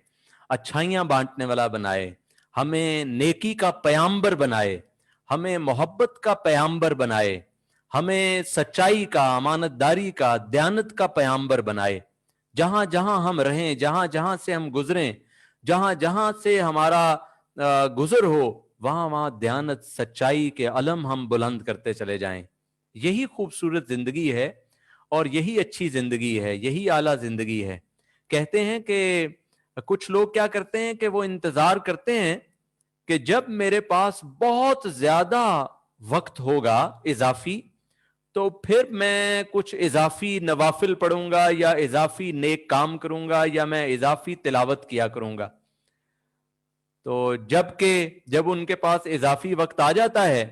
अच्छाइयां बांटने वाला बनाए, हमें नेकी का पयाम्बर बनाए, हमें मोहब्बत का पयाम्बर बनाए, हमें सच्चाई का, अमानतदारी का, दयानत का पयाम्बर बनाए। जहां जहां हम रहें, जहां जहां से हम गुजरें, जहां जहां से हमारा गुजर हो, वहां वहां दयानत, सच्चाई के अलम हम बुलंद करते चले जाएं। यही खूबसूरत जिंदगी है और यही अच्छी जिंदगी है, यही आला जिंदगी है। कहते हैं कि कुछ लोग क्या करते हैं कि वो इंतजार करते हैं कि जब मेरे पास बहुत ज्यादा वक्त होगा इजाफी, تو پھر میں کچھ اضافی نوافل پڑھوں گا یا اضافی نیک کام کروں گا یا میں اضافی تلاوت کیا کروں گا. تو جب ان کے پاس اضافی وقت آ جاتا ہے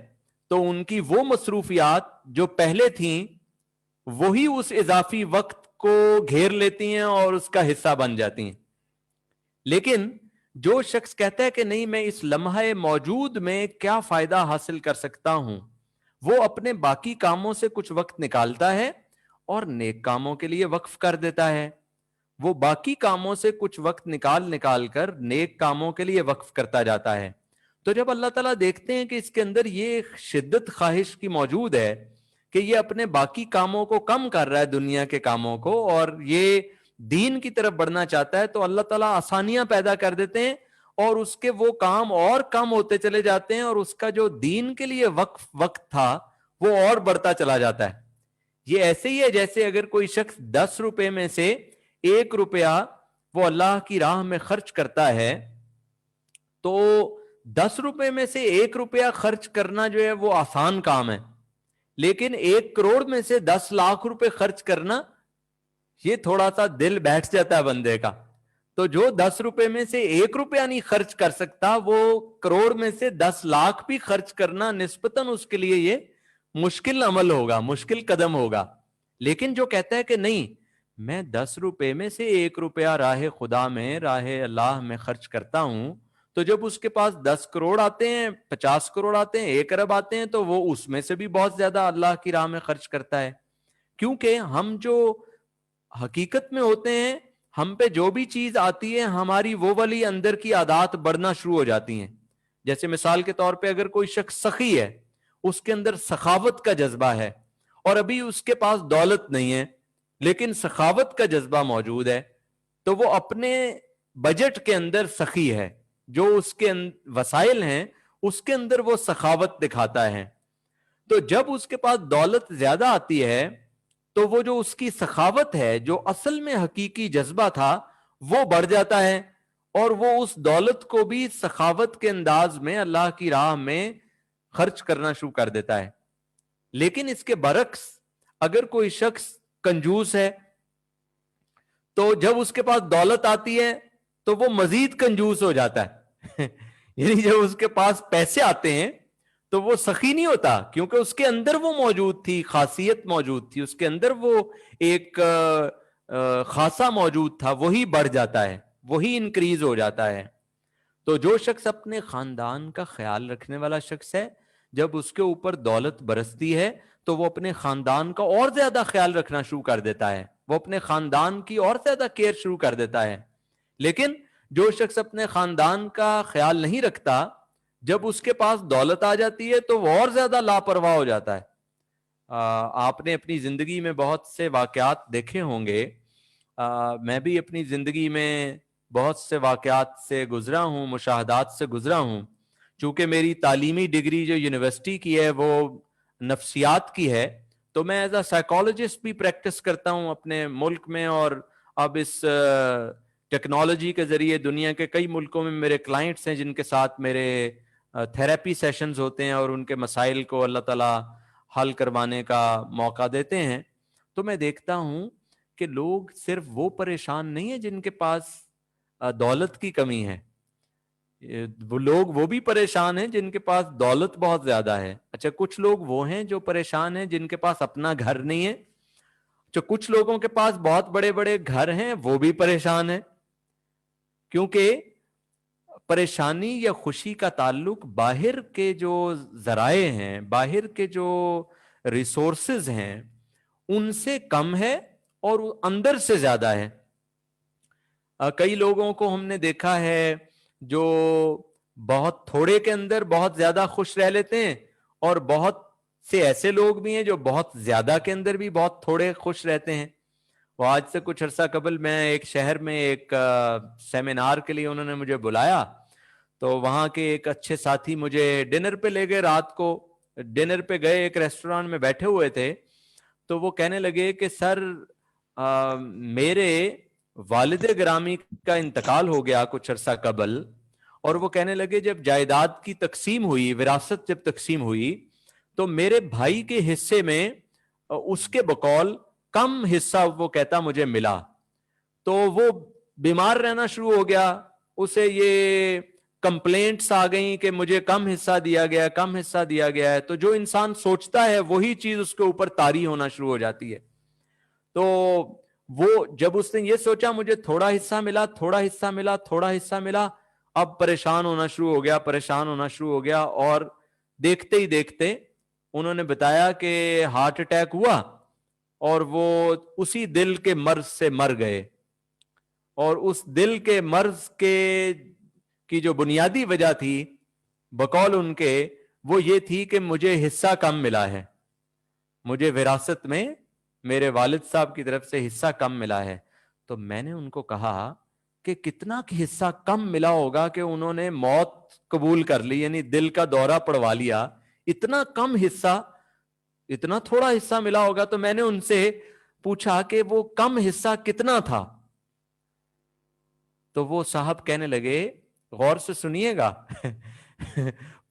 تو ان کی وہ مصروفیات جو پہلے تھیں وہی اس اضافی وقت کو گھیر لیتی ہیں اور اس کا حصہ بن جاتی ہیں. لیکن جو شخص کہتا ہے کہ نہیں میں اس لمحہ موجود میں کیا فائدہ حاصل کر سکتا ہوں, وہ اپنے باقی کاموں سے کچھ وقت نکالتا ہے اور نیک کاموں کے لیے وقف کر دیتا ہے. وہ باقی کاموں سے کچھ وقت نکال کر نیک کاموں کے لیے وقف کرتا جاتا ہے. تو جب اللہ تعالیٰ دیکھتے ہیں کہ اس کے اندر یہ شدت خواہش کی موجود ہے کہ یہ اپنے باقی کاموں کو کم کر رہا ہے, دنیا کے کاموں کو, اور یہ دین کی طرف بڑھنا چاہتا ہے, تو اللہ تعالیٰ آسانیاں پیدا کر دیتے ہیں اور اس کے وہ کام اور کم ہوتے چلے جاتے ہیں اور اس کا جو دین کے لیے وقت تھا وہ اور بڑھتا چلا جاتا ہے. یہ ایسے ہی ہے جیسے اگر کوئی شخص 10 روپے میں سے 1 روپیہ وہ اللہ کی راہ میں خرچ کرتا ہے, تو 10 روپے میں سے 1 روپیہ خرچ کرنا جو ہے وہ آسان کام ہے, لیکن 1 کروڑ میں سے 10 لاکھ روپے خرچ کرنا یہ تھوڑا سا دل بیٹھ جاتا ہے بندے کا. تو جو 10 روپے میں سے 1 روپیہ نہیں خرچ کر سکتا, وہ کروڑ میں سے 10 لاکھ بھی خرچ کرنا نسبتاً اس کے لیے یہ مشکل عمل ہوگا, مشکل قدم ہوگا. لیکن جو کہتا ہے کہ نہیں میں 10 روپے میں سے 1 روپیہ راہ خدا میں, راہ اللہ میں خرچ کرتا ہوں, تو جب اس کے پاس 10 کروڑ آتے ہیں, 50 کروڑ آتے ہیں, 1 ارب آتے ہیں, تو وہ اس میں سے بھی بہت زیادہ اللہ کی راہ میں خرچ کرتا ہے. کیونکہ ہم جو حقیقت میں ہوتے ہیں, ہم پہ جو بھی چیز آتی ہے ہماری وہ والی اندر کی عادات بڑھنا شروع ہو جاتی ہیں. جیسے مثال کے طور پہ اگر کوئی شخص سخی ہے, اس کے اندر سخاوت کا جذبہ ہے, اور ابھی اس کے پاس دولت نہیں ہے لیکن سخاوت کا جذبہ موجود ہے, تو وہ اپنے بجٹ کے اندر سخی ہے, جو اس کے وسائل ہیں اس کے اندر وہ سخاوت دکھاتا ہے. تو جب اس کے پاس دولت زیادہ آتی ہے تو وہ جو اس کی سخاوت ہے, جو اصل میں حقیقی جذبہ تھا, وہ بڑھ جاتا ہے اور وہ اس دولت کو بھی سخاوت کے انداز میں اللہ کی راہ میں خرچ کرنا شروع کر دیتا ہے. لیکن اس کے برعکس اگر کوئی شخص کنجوس ہے تو جب اس کے پاس دولت آتی ہے تو وہ مزید کنجوس ہو جاتا ہے. یعنی جب اس کے پاس پیسے آتے ہیں تو وہ سخی نہیں ہوتا, کیونکہ اس کے اندر وہ موجود تھی, خاصیت موجود تھی, اس کے اندر وہ ایک خاصا موجود تھا, وہی بڑھ جاتا ہے, وہی انکریز ہو جاتا ہے. تو جو شخص اپنے خاندان کا خیال رکھنے والا شخص ہے, جب اس کے اوپر دولت برستی ہے تو وہ اپنے خاندان کا اور زیادہ خیال رکھنا شروع کر دیتا ہے, وہ اپنے خاندان کی اور زیادہ کیئر شروع کر دیتا ہے. لیکن جو شخص اپنے خاندان کا خیال نہیں رکھتا, جب اس کے پاس دولت آ جاتی ہے تو وہ اور زیادہ لاپرواہ ہو جاتا ہے. آپ نے اپنی زندگی میں بہت سے واقعات دیکھے ہوں گے, میں بھی اپنی زندگی میں بہت سے واقعات سے گزرا ہوں, مشاہدات سے گزرا ہوں. چونکہ میری تعلیمی ڈگری جو یونیورسٹی کی ہے وہ نفسیات کی ہے, تو میں ایز اے سائیکالوجسٹ بھی پریکٹس کرتا ہوں اپنے ملک میں, اور اب اس ٹیکنالوجی کے ذریعے دنیا کے کئی ملکوں میں میرے کلائنٹس ہیں جن کے ساتھ میرے تھیراپی سیشنز ہوتے ہیں اور ان کے مسائل کو اللہ تعالیٰ حل کروانے کا موقع دیتے ہیں. تو میں دیکھتا ہوں کہ لوگ صرف وہ پریشان نہیں ہیں جن کے پاس دولت کی کمی ہے, وہ لوگ وہ بھی پریشان ہیں جن کے پاس دولت بہت زیادہ ہے. اچھا, کچھ لوگ وہ ہیں جو پریشان ہیں جن کے پاس اپنا گھر نہیں ہے. جو کچھ لوگوں کے پاس بہت بڑے بڑے گھر ہیں وہ بھی پریشان ہیں, کیونکہ پریشانی یا خوشی کا تعلق باہر کے جو ذرائع ہیں, باہر کے جو ریسورسز ہیں ان سے کم ہے اور اندر سے زیادہ ہے. کئی لوگوں کو ہم نے دیکھا ہے جو بہت تھوڑے کے اندر بہت زیادہ خوش رہ لیتے ہیں, اور بہت سے ایسے لوگ بھی ہیں جو بہت زیادہ کے اندر بھی بہت تھوڑے خوش رہتے ہیں. وہ آج سے کچھ عرصہ قبل میں ایک شہر میں ایک سیمینار کے لیے انہوں نے مجھے بلایا, تو وہاں کے ایک اچھے ساتھی مجھے ڈنر پہ لے گئے. رات کو ڈنر پہ گئے, ایک ریسٹورانٹ میں بیٹھے ہوئے تھے, تو وہ کہنے لگے کہ سر میرے والد گرامی کا انتقال ہو گیا کچھ عرصہ قبل, اور وہ کہنے لگے جب جائیداد کی تقسیم ہوئی, وراثت جب تقسیم ہوئی, تو میرے بھائی کے حصے میں उसके बकौल कम हिस्सा वो कहता मुझे मिला, तो वो बीमार रहना शुरू हो गया, उसे ये कंप्लेंट्स आ गई कि मुझे कम हिस्सा दिया गया, कम हिस्सा दिया गया है। तो जो इंसान सोचता है वही चीज उसके ऊपर तारी होना शुरू हो जाती है। तो वो जब उसने ये सोचा मुझे थोड़ा हिस्सा मिला, थोड़ा हिस्सा मिला, थोड़ा हिस्सा मिला, अब परेशान होना शुरू हो गया, परेशान होना शुरू हो गया। और देखते ही देखते उन्होंने बताया कि हार्ट अटैक हुआ और वो उसी दिल के मर्ज से मर गए। और उस दिल के मर्ज की जो बुनियादी वजह थी बकौल उनके, वो ये थी कि मुझे हिस्सा कम मिला है, मुझे विरासत में मेरे वालिद साहब की तरफ से हिस्सा कम मिला है। तो मैंने उनको कहा कि कितना हिस्सा कम मिला होगा कि उन्होंने मौत कबूल कर ली, यानी दिल का दौरा पड़वा लिया, इतना कम हिस्सा, इतना थोड़ा हिस्सा मिला होगा। तो मैंने उनसे पूछा कि वो कम हिस्सा कितना था। तो वो साहब कहने लगे, गौर से सुनिएगा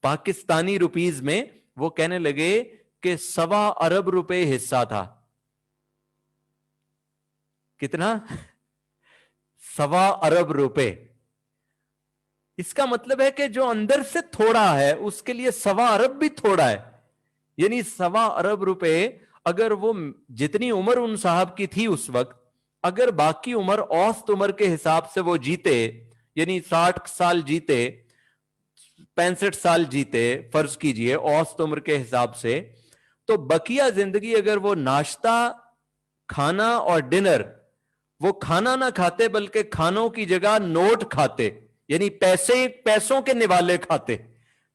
पाकिस्तानी रुपीज में वो कहने लगे कि 1.25 अरब रुपए हिस्सा था। कितना? 1.25 अरब रुपए। इसका मतलब है कि जो अंदर से थोड़ा है उसके लिए 1.25 अरब भी थोड़ा है। यानी 1.25 अरब रुपए, अगर वो जितनी उम्र उन साहब की थी उस वक्त, अगर बाकी उम्र औसत उम्र के हिसाब से वो जीते, यानी 60 साल जीते, 65 साल जीते, फर्ज कीजिए औसत उम्र के हिसाब से, तो बकिया जिंदगी अगर वो नाश्ता, खाना और डिनर, वो खाना ना खाते बल्कि खानों की जगह नोट खाते, यानी पैसों के निवाले खाते,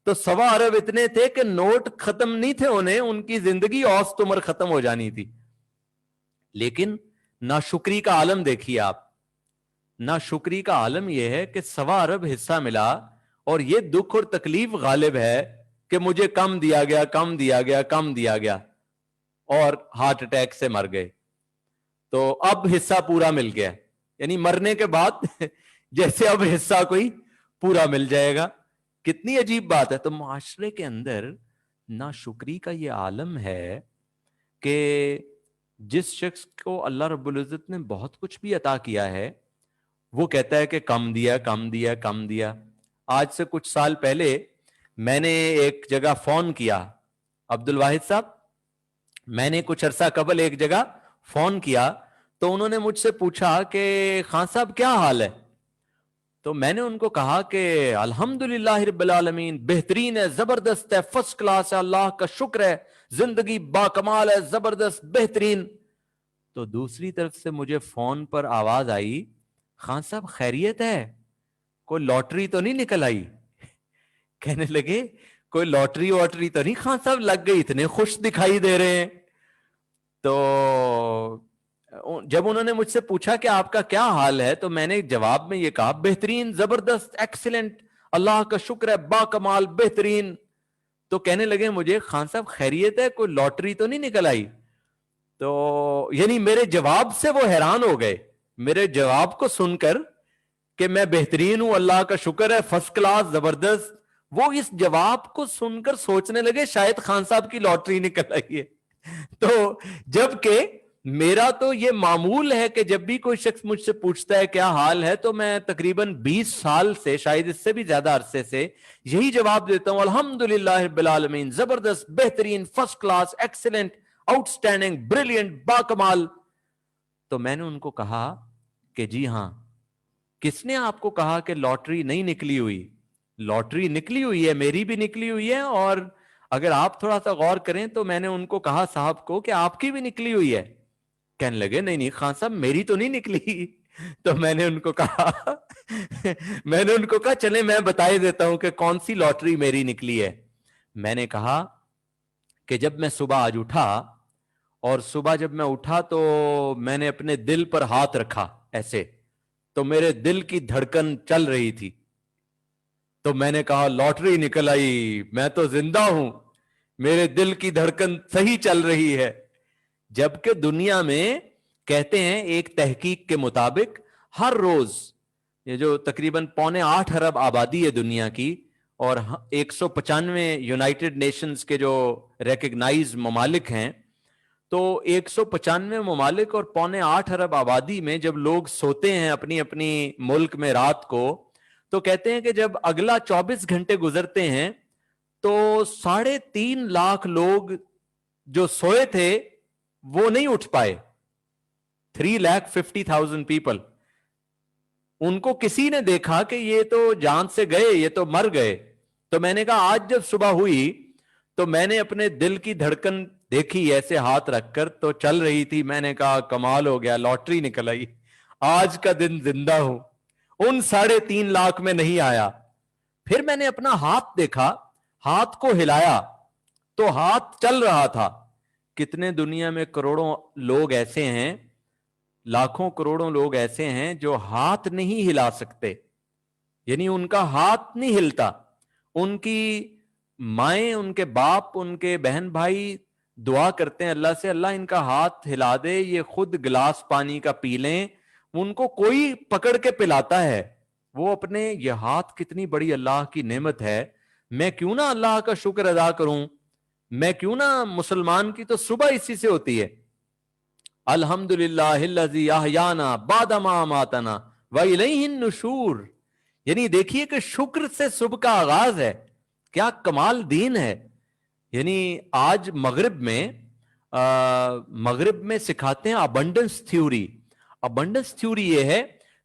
तो 1.25 अरब इतने थे कि नोट खत्म नहीं थे होने, उनकी जिंदगी औसत उम्र खत्म हो जानी थी। लेकिन नाशुक्री का आलम देखिए आप, नाशुक्री का आलम यह है कि 1.25 अरब हिस्सा मिला और यह दुख और तकलीफ गालिब है कि मुझे कम दिया गया, कम दिया गया, कम दिया गया, और हार्ट अटैक से मर गए। तो अब हिस्सा पूरा मिल गया, यानी मरने के बाद जैसे अब हिस्सा कोई पूरा मिल जाएगा। कितनी अजीब बात है। तो माशरे के अंदर नाशुक्री का ये आलम है कि जिस शख्स को अल्लाह रब्बुल इज्जत ने बहुत कुछ भी अता किया है, वो कहता है कि कम दिया, कम दिया, कम दिया। आज से कुछ साल पहले मैंने एक जगह फोन किया, अब्दुल वाहिद साहब, मैंने कुछ अरसा कबल एक जगह फोन किया, तो उन्होंने मुझसे पूछा कि खान साहब क्या हाल है। तो मैंने उनको कहा कि अल्हम्दुलिल्लाह रब्बिल आलमीन, बेहतरीन है, जबरदस्त है, फर्स्ट क्लास है, अल्लाह का शुक्र है, जिंदगी बाकमाल है, जबरदस्त, बेहतरीन। तो दूसरी तरफ से मुझे फोन पर आवाज आई, खान साहब खैरियत है, कोई लॉटरी तो नहीं निकल आई? कहने लगे कोई लॉटरी वॉटरी तो नहीं खान साहब लग गई, इतने खुश दिखाई दे रहे हैं। तो जब उन्होंने मुझसे पूछा कि आपका क्या हाल है, तो मैंने जवाब में ये कहा, बेहतरीन, जबरदस्त, एक्सीलेंट, अल्लाह का शुक्र है, बाकमाल, बेहतरीन। तो कहने लगे मुझे, खान साहब खैरियत है, कोई लॉटरी तो नहीं निकल आई? तो यानी मेरे जवाब से वो हैरान हो गए, मेरे जवाब को सुनकर कि मैं बेहतरीन हूं, अल्लाह का शुक्र है, फर्स्ट क्लास, जबरदस्त, वो इस जवाब को सुनकर सोचने लगे शायद खान साहब की लॉटरी निकल आई है। तो जबकि मेरा तो ये मामूल है कि जब भी कोई शख्स मुझसे पूछता है क्या हाल है, तो मैं तकरीबन 20 साल से, शायद इससे भी ज्यादा अरसे से यही जवाब देता हूं, अल्हम्दुलिल्लाह रब्बिल आलमीन, जबरदस्त, बेहतरीन, first class, excellent, outstanding, brilliant, बाकमाल। तो मैंने उनको कहा कि जी हां, किसने आपको कहा कि लॉटरी नहीं निकली हुई? लॉटरी निकली हुई है, मेरी भी निकली हुई है, और अगर आप थोड़ा सा गौर करें तो मैंने उनको कहा साहब को कि आपकी भी निकली हुई है। कहने लगे नहीं नहीं खान साहब, मेरी तो नहीं निकली। तो मैंने उनको कहा चले मैं बताए देता हूं कि कौन सी लॉटरी मेरी निकली है। मैंने कहा कि जब मैं सुबह आज उठा, और सुबह जब मैं उठा तो मैंने अपने दिल पर हाथ रखा ऐसे, तो मेरे दिल की धड़कन चल रही थी। तो मैंने कहा लॉटरी निकल आई, मैं तो जिंदा हूं, मेरे दिल की धड़कन सही चल रही है। जबकि दुनिया में कहते हैं एक तहकीक के मुताबिक हर रोज, ये जो तकरीबन 7.25 अरब आबादी है दुनिया की, और 195 यूनाइटेड नेशंस के जो रिकग्नाइज ममालिक हैं, تو 195 ممالک اور 7.25 अरब आबादी में जब लोग सोते हैं अपनी अपनी मुल्क में रात को, तो कहते हैं कि जब अगला 24 घंटे गुजरते हैं तो 3.5 लाख लोग जो सोए थे वो नहीं उठ पाए. 3,50,000 पीपल, उनको किसी ने देखा कि ये तो जान से गए, ये तो मर गए. तो मैंने कहा आज जब सुबह हुई तो मैंने अपने दिल की धड़कन देखी ऐसे हाथ रखकर, तो चल रही थी. मैंने कहा कमाल हो गया, लॉटरी निकल आई, आज का दिन जिंदा हूं. उन 3.5 लाख में नहीं आया. फिर मैंने अपना हाथ देखा, हाथ को हिलाया तो हाथ चल रहा था. कितने दुनिया में करोड़ों लोग ऐसे हैं, लाखों करोड़ों लोग ऐसे हैं जो हाथ नहीं हिला सकते, यानी उनका हाथ नहीं हिलता. उनकी माएं, उनके बाप, उनके बहन भाई दुआ करते हैं अल्लाह से, अल्लाह इनका हाथ हिला दे, ये खुद गिलास पानी का पी लें. उनको कोई पकड़ के पिलाता है. वो अपने, ये हाथ कितनी बड़ी अल्लाह की नेमत है, मैं क्यों ना अल्लाह का शुक्र अदा करूं. मैं क्यों ना, मुसलमान की तो सुबह इसी से होती है, अल्हम्दुलिल्लाहिल्लज़ी अहयाना बादमा अमातना व इलैहिन नुशूर. यानी देखिए कि शुक्र से सुबह का आगाज है. क्या कमाल दीन है. यानी आज मगरिब में सिखाते हैं अबंडेंस थ्योरी. अबंडेंस थ्योरी ये है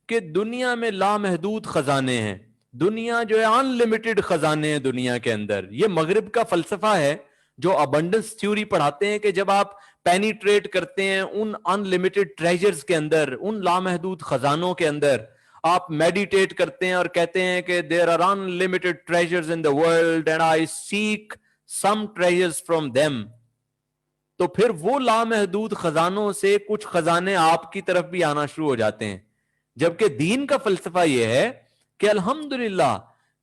कि दुनिया में लामहदूद खजाने हैं, दुनिया जो है अनलिमिटेड खजाने हैं दुनिया के अंदर. ये मगरिब का फलसफा है जो अबंडेंस थ्योरी पढ़ाते हैं कि जब आप पेनिट्रेट करते हैं उन अनलिमिटेड ट्रेजर्स के अंदर, उन लामहदूद खजानों के अंदर, आप मेडिटेट करते हैं और कहते हैं कि there are unlimited treasures in the world and I seek some treasures from them, तो फिर वो लामहदूद खजानों से कुछ खजाने आपकी तरफ भी आना शुरू हो जाते हैं. जबकि दीन का फलसफा यह है कि अल्हम्दुलिल्लाह,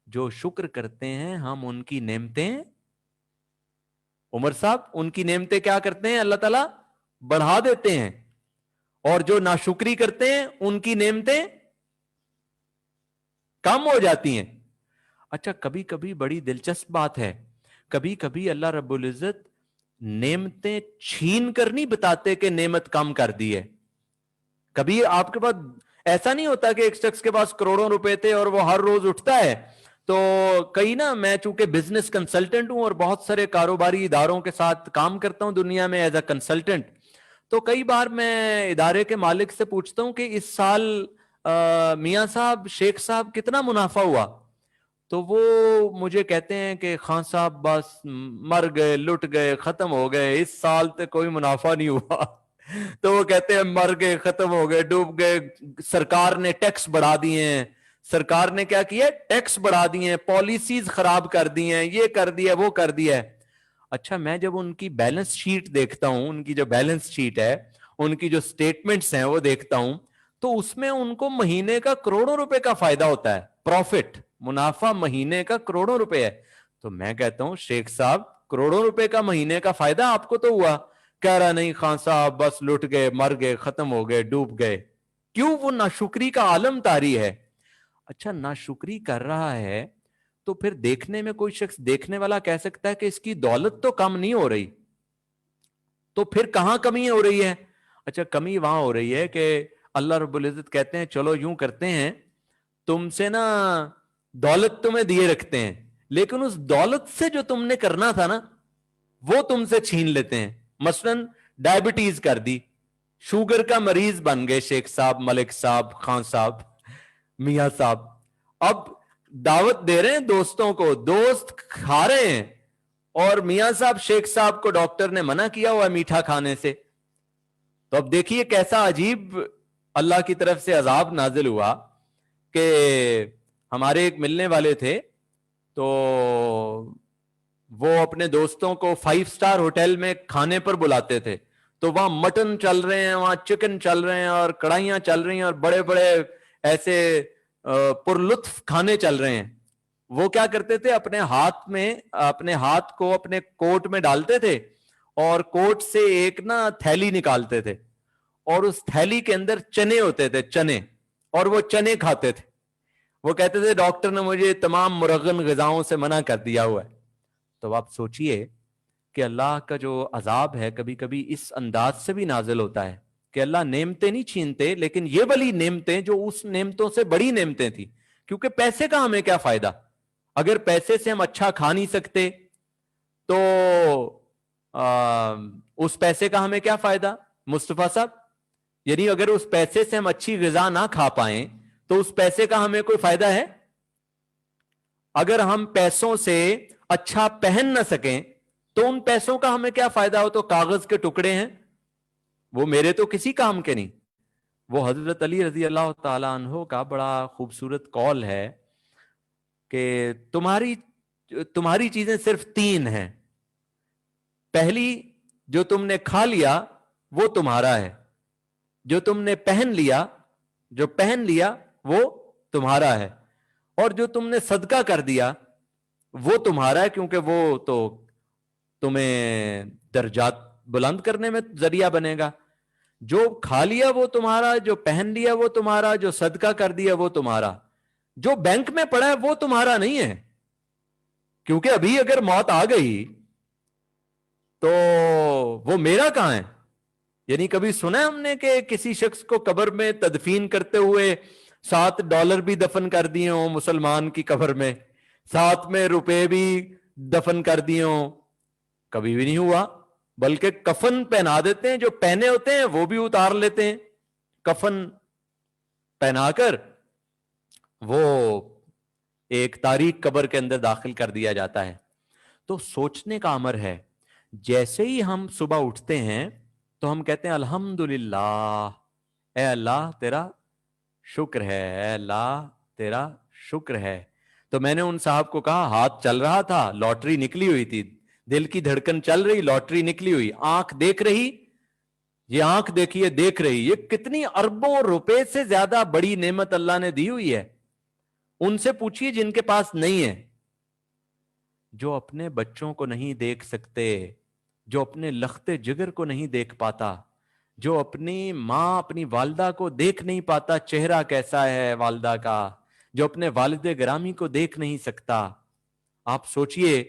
जो शुक्र करते हैं हम उनकी नेमतें, उमर साहब, उनकी नेमतें क्या करते हैं, अल्लाह ताला बढ़ा देते हैं, और जो नाशुक्री करते हैं उनकी नेमतें कम हो जाती हैं. अच्छा, कभी कभी बड़ी दिलचस्प बात है, कभी कभी अल्लाह रब्बुल इज्जत नेमतें छीन कर नहीं बताते कि नेमत कम कर दी है. कभी आपके पास ऐसा नहीं होता कि एक शख्स के पास करोड़ों रुपए थे और वो हर रोज उठता है. तो कई ना, मैं चूंकि बिजनेस कंसल्टेंट हूं और बहुत सारे कारोबारी इदारों के साथ काम करता हूं दुनिया में एज अ कंसल्टेंट, तो कई बार मैं इदारे के मालिक से पूछता हूं कि इस साल मियां साहब, शेख साहब, कितना मुनाफा हुआ. तो वो मुझे कहते हैं कि खान साहब बस मर गए, लुट गए, खत्म हो गए, इस साल तो कोई मुनाफा नहीं हुआ. तो वो कहते हैं मर गए, खत्म हो गए, डूब गए, सरकार ने टैक्स बढ़ा दिए हैं. सरकार ने क्या किया, टैक्स बढ़ा दिए हैं, पॉलिसीज खराब कर दी हैं, ये कर दिया, वो कर दिया है. अच्छा, मैं जब उनकी बैलेंस शीट देखता हूं, उनकी जो बैलेंस शीट है, उनकी जो स्टेटमेंट्स हैं वो देखता हूं, तो उसमें उनको महीने का करोड़ों रुपए का फायदा होता है, प्रॉफिट, मुनाफा महीने का करोड़ों रुपए है. तो मैं कहता हूं शेख साहब, करोड़ों रुपए का महीने का फायदा आपको तो हुआ. कह रहा नहीं खान साहब, बस लुट गए, मर गए, खत्म हो गए, डूब गए. क्यों? वो नाशुक्री का आलम तारी है. अच्छा, नाशुक्री कर रहा है तो फिर देखने में कोई शख्स, देखने वाला कह सकता है कि इसकी दौलत तो कम नहीं हो रही, तो फिर कहां कमी हो रही है. अच्छा, कमी वहां हो रही है कि अल्लाह रब्बुल इज्जत कहते हैं चलो यूं करते हैं, तुमसे ना दौलत तुम्हें दिए रखते हैं, लेकिन उस दौलत से जो तुमने करना था ना वो तुमसे छीन लेते हैं. मसलन डायबिटीज कर दी, शुगर का मरीज बन गए शेख साहब, मलिक साहब, खान साहब, मियां साहब. अब दावत दे रहे हैं दोस्तों को, दोस्त खा रहे हैं, और मियां साहब, शेख साहब को डॉक्टर ने मना किया हुआ मीठा खाने से. तो अब देखिए कैसा अजीब अल्लाह की तरफ से अजाब नाजिल हुआ कि हमारे एक मिलने वाले थे, तो वो अपने दोस्तों को 5 स्टार होटल में खाने पर बुलाते थे. तो वहां मटन चल रहे हैं, वहां चिकन चल रहे हैं, और कढ़ाइयां चल रही हैं, और बड़े बड़े ऐसे पुरलुत्फ खाने चल रहे हैं. वो क्या करते थे, अपने हाथ को अपने कोट में डालते थे, और कोट से एक ना थैली निकालते थे, और उस थैली के अंदर चने होते थे, चने, और वो चने खाते थे. वो कहते थे डॉक्टर ने मुझे तमाम मुरगन ग़िज़ाओं से मना कर दिया हुआ है. तो आप सोचिए کہ اللہ کا جو عذاب ہے کبھی کبھی اس انداز سے بھی نازل ہوتا ہے کہ اللہ نعمتیں نہیں چھینتے، لیکن یہ والی نعمتیں جو اس نعمتوں سے بڑی نعمتیں تھیں، کیونکہ پیسے کا ہمیں کیا فائدہ؟ اگر پیسے سے ہم اچھا کھا نہیں سکتے تو اس پیسے کا ہمیں کیا فائدہ مصطفیٰ صاحب؟ یعنی اگر اس پیسے سے ہم اچھی غذا نہ کھا پائیں تو اس پیسے کا ہمیں کوئی فائدہ ہے؟ اگر ہم پیسوں سے اچھا پہن نہ سکیں تو ان پیسوں کا ہمیں کیا فائدہ؟ ہو تو کاغذ کے ٹکڑے ہیں، وہ میرے تو کسی کام کے نہیں۔ وہ حضرت علی رضی اللہ تعالیٰ عنہ کا بڑا خوبصورت قول ہے کہ تمہاری چیزیں صرف 3 ہیں، پہلی جو تم نے کھا لیا وہ تمہارا ہے، جو تم نے پہن لیا وہ تمہارا ہے، اور جو تم نے صدقہ کر دیا وہ تمہارا ہے، کیونکہ وہ تو تمہیں درجات بلند کرنے میں ذریعہ بنے گا۔ جو کھا لیا وہ تمہارا، جو پہن لیا وہ تمہارا، جو صدقہ کر دیا وہ تمہارا، جو بینک میں پڑا ہے وہ تمہارا نہیں ہے، کیونکہ ابھی اگر موت آ گئی تو وہ میرا کہاں ہے؟ یعنی کبھی سنا ہے ہم نے کہ کسی شخص کو قبر میں تدفین کرتے ہوئے $7 بھی دفن کر دیے ہوں، مسلمان کی قبر میں ساتھ میں روپے بھی دفن کر دیے ہوں؟ کبھی بھی نہیں ہوا، بلکہ کفن پہنا دیتے ہیں، جو پہنے ہوتے ہیں وہ بھی اتار لیتے ہیں، کفن پہنا کر وہ ایک تاریک قبر کے اندر داخل کر دیا جاتا ہے۔ تو سوچنے کا امر ہے، جیسے ہی ہم صبح اٹھتے ہیں تو ہم کہتے ہیں الحمدللہ، اے اللہ تیرا شکر ہے، اے اللہ تیرا شکر ہے۔ تو میں نے ان صاحب کو کہا، ہاتھ چل رہا تھا، لاٹری نکلی ہوئی تھی، دل کی دھڑکن چل رہی، لاٹری نکلی ہوئی، آنکھ دیکھ رہی، یہ آنکھ دیکھیے دیکھ رہی، یہ کتنی اربوں روپے سے زیادہ بڑی نعمت اللہ نے دی ہوئی ہے۔ ان سے پوچھیے جن کے پاس نہیں ہے، جو اپنے بچوں کو نہیں دیکھ سکتے، جو اپنے لختے جگر کو نہیں دیکھ پاتا، جو اپنی ماں اپنی والدہ کو دیکھ نہیں پاتا چہرہ کیسا ہے والدہ کا، جو اپنے والد گرامی کو دیکھ نہیں سکتا، آپ سوچئے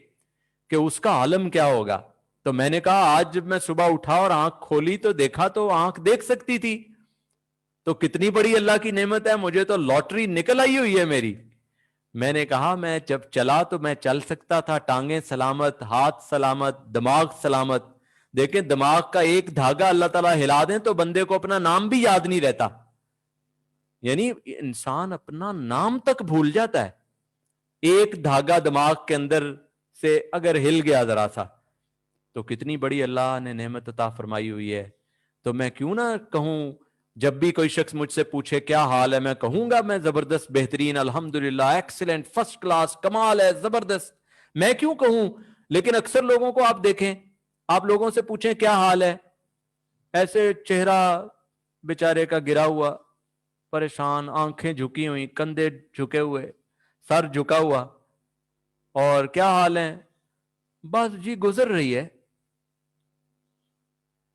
کہ اس کا عالم کیا ہوگا۔ تو میں نے کہا آج جب میں صبح اٹھا اور آنکھ کھولی تو دیکھا تو آنکھ دیکھ سکتی تھی، تو کتنی بڑی اللہ کی نعمت ہے، مجھے تو لاٹری نکل آئی ہوئی ہے میری۔ میں نے کہا میں جب چلا تو میں چل سکتا تھا، ٹانگیں سلامت، ہاتھ سلامت، دماغ سلامت۔ دیکھیں دماغ کا ایک دھاگا اللہ تعالیٰ ہلا دیں تو بندے کو اپنا نام بھی یاد نہیں رہتا، یعنی انسان اپنا نام تک بھول جاتا ہے۔ ایک دھاگا دماغ کے اندر سے اگر ہل گیا ذرا سا تو کتنی بڑی اللہ نے نعمت عطا فرمائی ہوئی ہے۔ تو میں کیوں نہ کہوں، جب بھی کوئی شخص مجھ سے پوچھے کیا حال ہے، میں کہوں گا میں زبردست، بہترین، الحمدللہ، ایکسیلنٹ، فرسٹ کلاس، کمال ہے، زبردست، میں کیوں کہوں؟ لیکن اکثر لوگوں کو آپ دیکھیں، آپ لوگوں سے پوچھیں کیا حال ہے، ایسے چہرہ بیچارے کا گرا ہوا، پریشان، آنکھیں جھکی ہوئی، کندھے جھکے ہوئے، سر جھکا ہوا، اور کیا حال ہے؟ بس جی گزر رہی ہے۔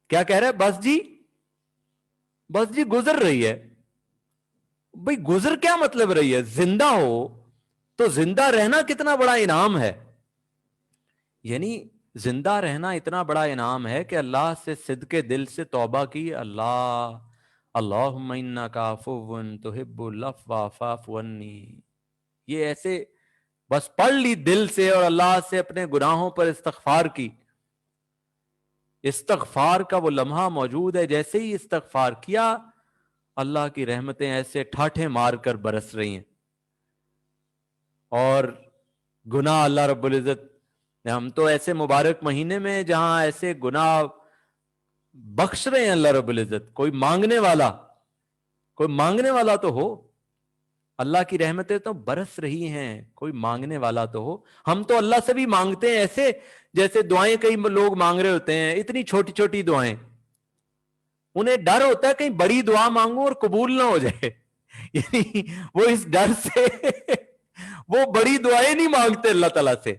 کیا کہہ رہا ہے؟ بس جی گزر رہی ہے۔ بھئی گزر کیا مطلب رہی ہے؟ زندہ ہو تو زندہ رہنا کتنا بڑا انعام ہے، یعنی زندہ رہنا اتنا بڑا انعام ہے کہ اللہ سے صدقے دل سے توبہ کی، اللہم انکا عفو تحب العفو فاعف عنی، یہ ایسے بس پڑھ لی دل سے اور اللہ سے اپنے گناہوں پر استغفار کی۔ استغفار کا وہ لمحہ موجود ہے، جیسے ہی استغفار کیا اللہ کی رحمتیں ایسے ٹھاٹھے مار کر برس رہی ہیں، اور گناہ اللہ رب العزت، ہم تو ایسے مبارک مہینے میں جہاں ایسے گناہ بخش رہے ہیں اللہ رب العزت، کوئی مانگنے والا تو ہو، اللہ کی رحمتیں تو برس رہی ہیں، کوئی مانگنے والا تو ہو۔ ہم تو اللہ سے بھی مانگتے ہیں ایسے جیسے دعائیں کئی لوگ مانگ رہے ہوتے ہیں، اتنی چھوٹی چھوٹی دعائیں، انہیں ڈر ہوتا ہے کہیں بڑی دعا مانگوں اور قبول نہ ہو جائے، یعنی وہ اس ڈر سے وہ بڑی دعائیں نہیں مانگتے اللہ تعالیٰ سے۔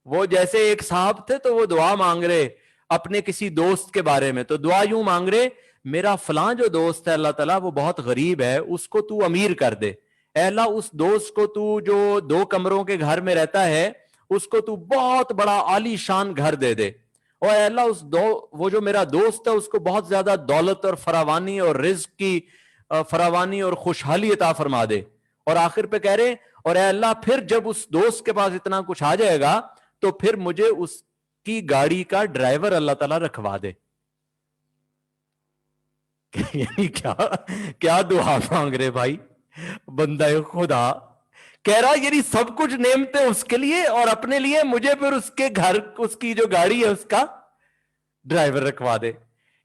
وہ جیسے ایک صاحب تھے تو وہ دعا مانگ رہے اپنے کسی دوست کے بارے میں، تو دعا یوں مانگ رہے، میرا فلاں جو دوست ہے اللہ تعالیٰ وہ بہت غریب ہے، اس کو تو امیر کر دے، اے اللہ اس دوست کو تو جو 2 کمروں کے گھر میں رہتا ہے اس کو تو بہت بڑا عالی شان گھر دے دے، और अल्लाह वो जो मेरा दोस्त है उसको बहुत ज्यादा दौलत और फरावानी और रिज्क की फरावानी और खुशहाली अता फरमा दे। और आखिर पे कह रहे, और अल्लाह फिर जब उस दोस्त के पास इतना कुछ आ जाएगा तो फिर मुझे उसकी गाड़ी का ड्राइवर अल्लाह ताला रखवा दे। यानी क्या दुआ मांग रहे भाई बंदा खुदा, कह रहा यानी सब कुछ नेमते उसके लिए और अपने लिए मुझे फिर उसके घर, उसकी जो गाड़ी है उसका ड्राइवर रखवा दे।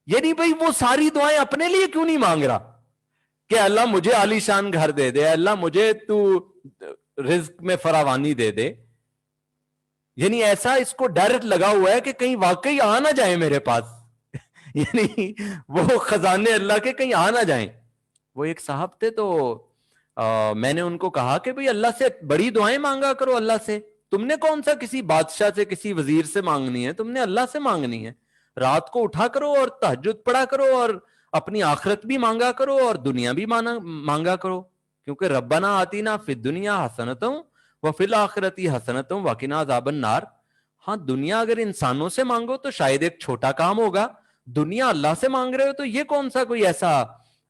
यानी भाई वो सारी दुआएं अपने लिए क्यों नहीं मांग रहा कि अल्लाह मुझे आलीशान घर दे दे, अल्लाह मुझे तू रिज्क में फरावानी दे दे। यानी ऐसा इसको डर लगा हुआ है कि कहीं वाकई आ ना जाए मेरे पास यानी वो खजाने अल्लाह के कहीं आ ना जाए। वो एक साहब थे तो मैंने उनको कहा कि भाई अल्लाह से बड़ी दुआएं मांगा करो, अल्लाह से तुमने कौन सा किसी बादशाह से किसी वजीर से मांगनी है, तुमने अल्लाह से मांगनी है। रात को उठा करो और तहज्जुद पढ़ा करो और अपनी आखिरत भी मांगा करो और दुनिया भी मांगा करो, क्योंकि रब्बना आतीना फिद दुनिया हसनतुम व फिल आखिरती हसनतुम व किना अज़ाबन नार। हाँ, दुनिया अगर इंसानों से मांगो तो शायद एक छोटा काम होगा, दुनिया अल्लाह से मांग रहे हो तो ये कौन सा कोई ऐसा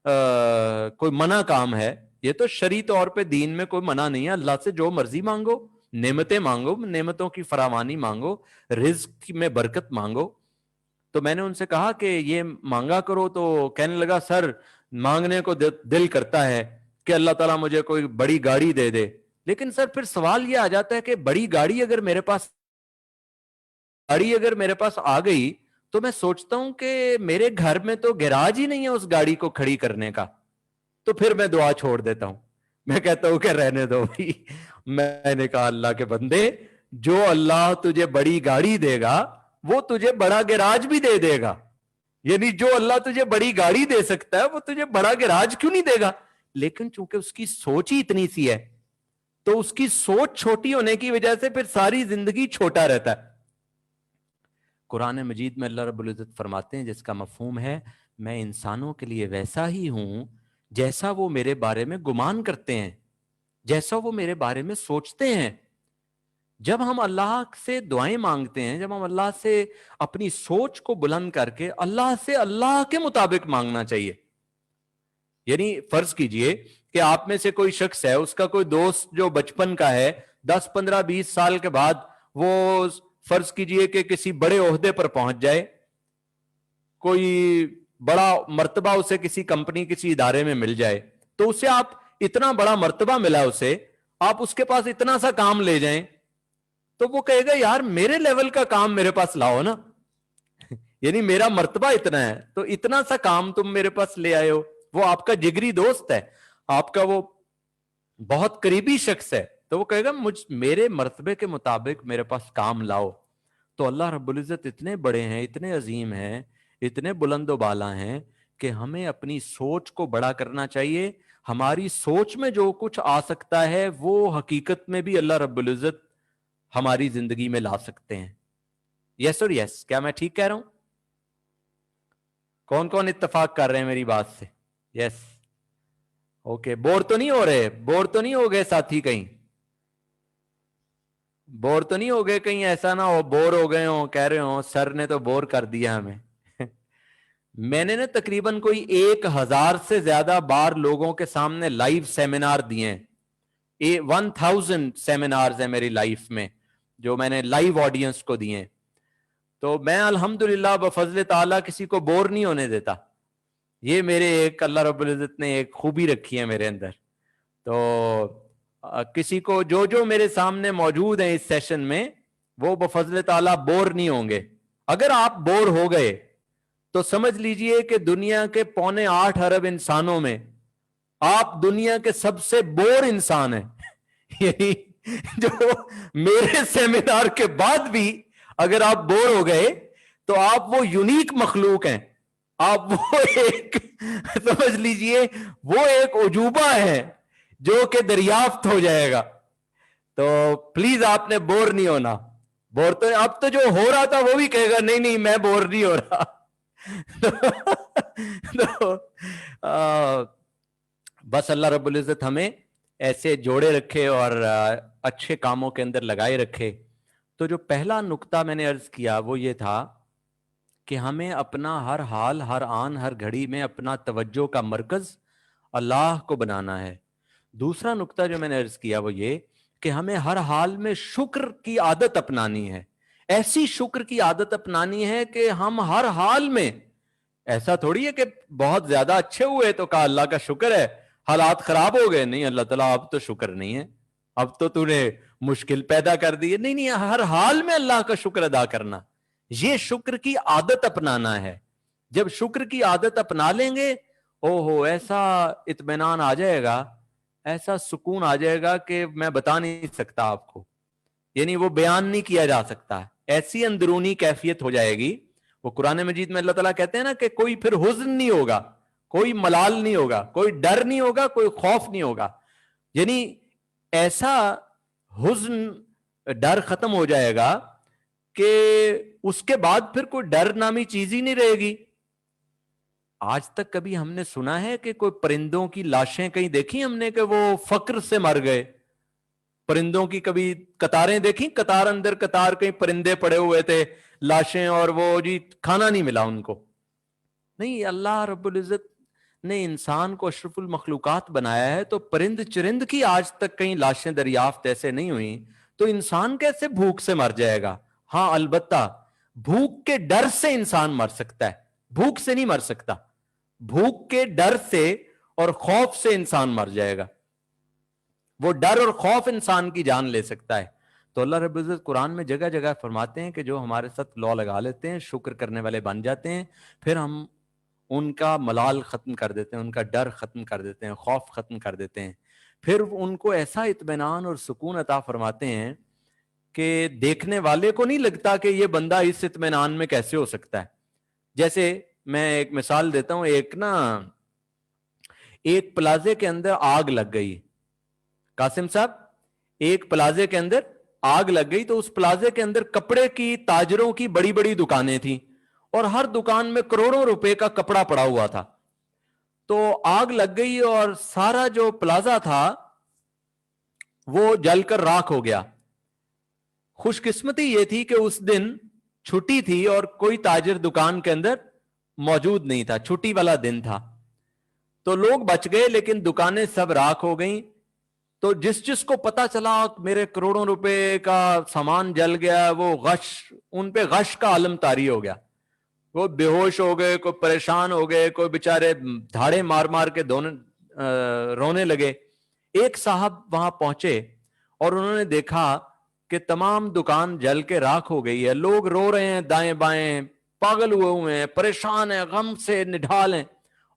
कोई मना काम है। ये तो शरई तौर पे दीन में कोई मना नहीं है, अल्लाह से जो मर्जी मांगो, नेमतें मांगो, नेमतों की फरावानी मांगो, रिज्क में बरकत मांगो। तो मैंने उनसे कहा कि ये मांगा करो, तो कहने लगा सर मांगने को दिल करता है कि अल्लाह ताला मुझे कोई बड़ी गाड़ी दे दे, लेकिन सर फिर सवाल ये आ जाता है कि बड़ी गाड़ी अगर मेरे पास आ गई तो मैं सोचता हूं कि मेरे घर में तो गैराज ही नहीं है उस गाड़ी को खड़ी करने का, तो फिर मैं दुआ छोड़ देता हूं। मैं कहता हूं कि रहने दो भाई। मैंने कहा अल्लाह के बंदे, जो अल्लाह तुझे बड़ी गाड़ी देगा वो तुझे बड़ा गैराज भी दे देगा। यानी जो अल्लाह तुझे बड़ी गाड़ी दे सकता है वो तुझे बड़ा गैराज क्यों नहीं देगा। लेकिन चूंकि उसकी सोच ही इतनी सी है तो उसकी सोच छोटी होने की वजह से फिर सारी जिंदगी छोटा रहता है। कुरान मजीद में अल्लाह रब्बुल इज्जत फरमाते हैं जिसका मफहूम है, मैं इंसानों के लिए वैसा ही हूं जैसा वो मेरे बारे में गुमान करते हैं, जैसा वो मेरे बारे में सोचते हैं। जब हम अल्लाह से दुआएं मांगते हैं, जब हम अल्लाह से अपनी सोच को बुलंद करके अल्लाह से अल्लाह के मुताबिक मांगना चाहिए। यानी फर्ज कीजिए कि आप में से कोई शख्स है, उसका कोई दोस्त जो बचपन का है, 10, 15, 20 साल के बाद वो फर्ज कीजिए कि किसी बड़े ओहदे पर पहुंच जाए, कोई बड़ा मर्तबा उसे किसी कंपनी किसी इदारे में मिल जाए, तो उसे आप इतना बड़ा मर्तबा मिला उसे, आप उसके पास इतना सा काम ले जाएं तो वो कहेगा यार मेरे लेवल का काम मेरे पास लाओ ना यानी मेरा मर्तबा इतना है तो इतना सा काम तुम मेरे पास ले आए हो। वो आपका जिगरी दोस्त है, आपका वो बहुत करीबी शख्स है, तो वो कहेगा मेरे मर्तबे के मुताबिक मेरे पास काम लाओ। तो अल्लाह रब्बुल इज्जत इतने बड़े हैं, इतने अजीम हैं, इतने बुलंदो बाला हैं कि हमें अपनी सोच को बड़ा करना चाहिए। हमारी सोच में जो कुछ आ सकता है वो हकीकत में भी अल्लाह रब्बुल इज्जत हमारी जिंदगी में ला सकते हैं। यस और यस, क्या मैं ठीक कह रहा हूं? कौन कौन इत्तेफाक कर रहे हैं मेरी बात से? Yes, okay. बोर तो नहीं हो रहे? बोर तो नहीं हो गए साथी? कहीं बोर तो नहीं हो गए? कहीं ऐसा ना हो बोर हो गए हो, कह रहे हो सर ने तो बोर कर दिया हमें मैंने ना तकरीबन कोई 1000 से ज्यादा बार लोगों के सामने लाइव सेमिनार दिए हैं। 1000 सेमिनार्स है मेरी लाइफ में जो मैंने लाइव ऑडियंस को दिए। तो मैं अल्हम्दुलिल्लाह बफजल ताला किसी को बोर नहीं होने देता। ये मेरे एक अल्लाह रब्बुल इज्जत ने एक खूबी रखी है मेरे अंदर। तो किसी को जो मेरे सामने मौजूद है इस सेशन में वो बफजल ताला बोर नहीं होंगे। अगर आप बोर हो गए तो समझ लीजिए कि दुनिया के 7.25 अरब इंसानों में आप दुनिया के सबसे बोर इंसान हैं यही जो मेरे सेमिनार के बाद भी अगर आप बोर हो गए तो आप वो यूनिक मखलूक हैं, आप वो एक समझ लीजिए वो एक उजूबा है जो कि दरियाफ्त हो जाएगा। तो प्लीज आपने बोर नहीं होना। बोर तो अब तो जो हो रहा था वो भी कहेगा नहीं नहीं मैं बोर नहीं हो रहा तो बस अल्लाह रब्बुल इज्जत हमें ऐसे जोड़े रखे और अच्छे कामों के अंदर लगाए रखे। तो जो पहला नुक्ता मैंने अर्ज किया वो ये था کہ ہمیں اپنا ہر حال، ہر آن، ہر گھڑی میں اپنا توجہ کا مرکز اللہ کو بنانا ہے۔ دوسرا نقطہ جو میں نے عرض کیا وہ یہ کہ ہمیں ہر حال میں شکر کی عادت اپنانی ہے۔ ایسی شکر کی عادت اپنانی ہے کہ ہم ہر حال میں، ایسا تھوڑی ہے کہ بہت زیادہ اچھے ہوئے تو کہا اللہ کا شکر ہے، حالات خراب ہو گئے، نہیں اللہ تعالیٰ اب تو شکر نہیں ہے، اب تو نے مشکل پیدا کر دی ہے۔ نہیں، ہر حال میں اللہ کا شکر ادا کرنا، یہ شکر کی عادت اپنانا ہے۔ جب شکر کی عادت اپنا لیں گے، ایسا اطمینان آ جائے گا، ایسا سکون آ جائے گا کہ میں بتا نہیں سکتا آپ کو، یعنی وہ بیان نہیں کیا جا سکتا، ایسی اندرونی کیفیت ہو جائے گی۔ وہ قرآن مجید میں اللہ تعالیٰ کہتے ہیں نا کہ کوئی پھر حزن نہیں ہوگا، کوئی ملال نہیں ہوگا، کوئی ڈر نہیں ہوگا، کوئی خوف نہیں ہوگا، یعنی ایسا حزن ڈر ختم ہو جائے گا کہ اس کے بعد پھر کوئی ڈر نامی چیز ہی نہیں رہے گی۔ آج تک کبھی ہم نے سنا ہے کہ کوئی پرندوں کی لاشیں کہیں دیکھی ہم نے کہ وہ فقر سے مر گئے؟ پرندوں کی کبھی قطاریں دیکھی؟ قطار اندر قطار کہیں پرندے پڑے ہوئے تھے لاشیں، اور وہ جی کھانا نہیں ملا ان کو۔ نہیں، اللہ رب العزت نے انسان کو اشرف المخلوقات بنایا ہے، تو پرند چرند کی آج تک کہیں لاشیں دریافت ایسے نہیں ہوئی، تو انسان کیسے بھوک سے مر جائے گا؟ ہاں البتہ بھوک کے ڈر سے انسان مر سکتا ہے، بھوک سے نہیں مر سکتا، بھوک کے ڈر سے اور خوف سے انسان مر جائے گا، وہ ڈر اور خوف انسان کی جان لے سکتا ہے۔ تو اللہ رب العزت قرآن میں جگہ جگہ فرماتے ہیں کہ جو ہمارے ساتھ لا لگا لیتے ہیں، شکر کرنے والے بن جاتے ہیں، پھر ہم ان کا ملال ختم کر دیتے ہیں، ان کا ڈر ختم کر دیتے ہیں، خوف ختم کر دیتے ہیں، پھر ان کو ایسا اطمینان اور سکون عطا فرماتے ہیں کہ دیکھنے والے کو نہیں لگتا کہ یہ بندہ اس اطمینان میں کیسے ہو سکتا ہے۔ جیسے میں ایک مثال دیتا ہوں، ایک پلازے کے اندر آگ لگ گئی، قاسم صاحب ایک پلازے کے اندر آگ لگ گئی، تو اس پلازے کے اندر کپڑے کی تاجروں کی بڑی بڑی دکانیں تھیں، اور ہر دکان میں کروڑوں روپے کا کپڑا پڑا ہوا تھا۔ تو آگ لگ گئی اور سارا جو پلازا تھا وہ جل کر راکھ ہو گیا۔ خوش قسمتی یہ تھی کہ اس دن چھٹی تھی اور کوئی تاجر دکان کے اندر موجود نہیں تھا، چھٹی والا دن تھا، تو لوگ بچ گئے، لیکن دکانیں سب راکھ ہو گئیں۔ تو جس کو پتا چلا میرے کروڑوں روپے کا سامان جل گیا، وہ ان پہ غش کا عالم طاری ہو گیا، وہ بے ہوش ہو گئے، کوئی پریشان ہو گئے، کوئی بےچارے دھاڑے مار مار کے رونے لگے۔ ایک صاحب وہاں پہنچے اور انہوں نے دیکھا کہ تمام دکان جل کے راکھ ہو گئی ہے، لوگ رو رہے ہیں دائیں بائیں، پاگل ہوئے ہیں، پریشان ہیں، غم سے نڈھال ہیں،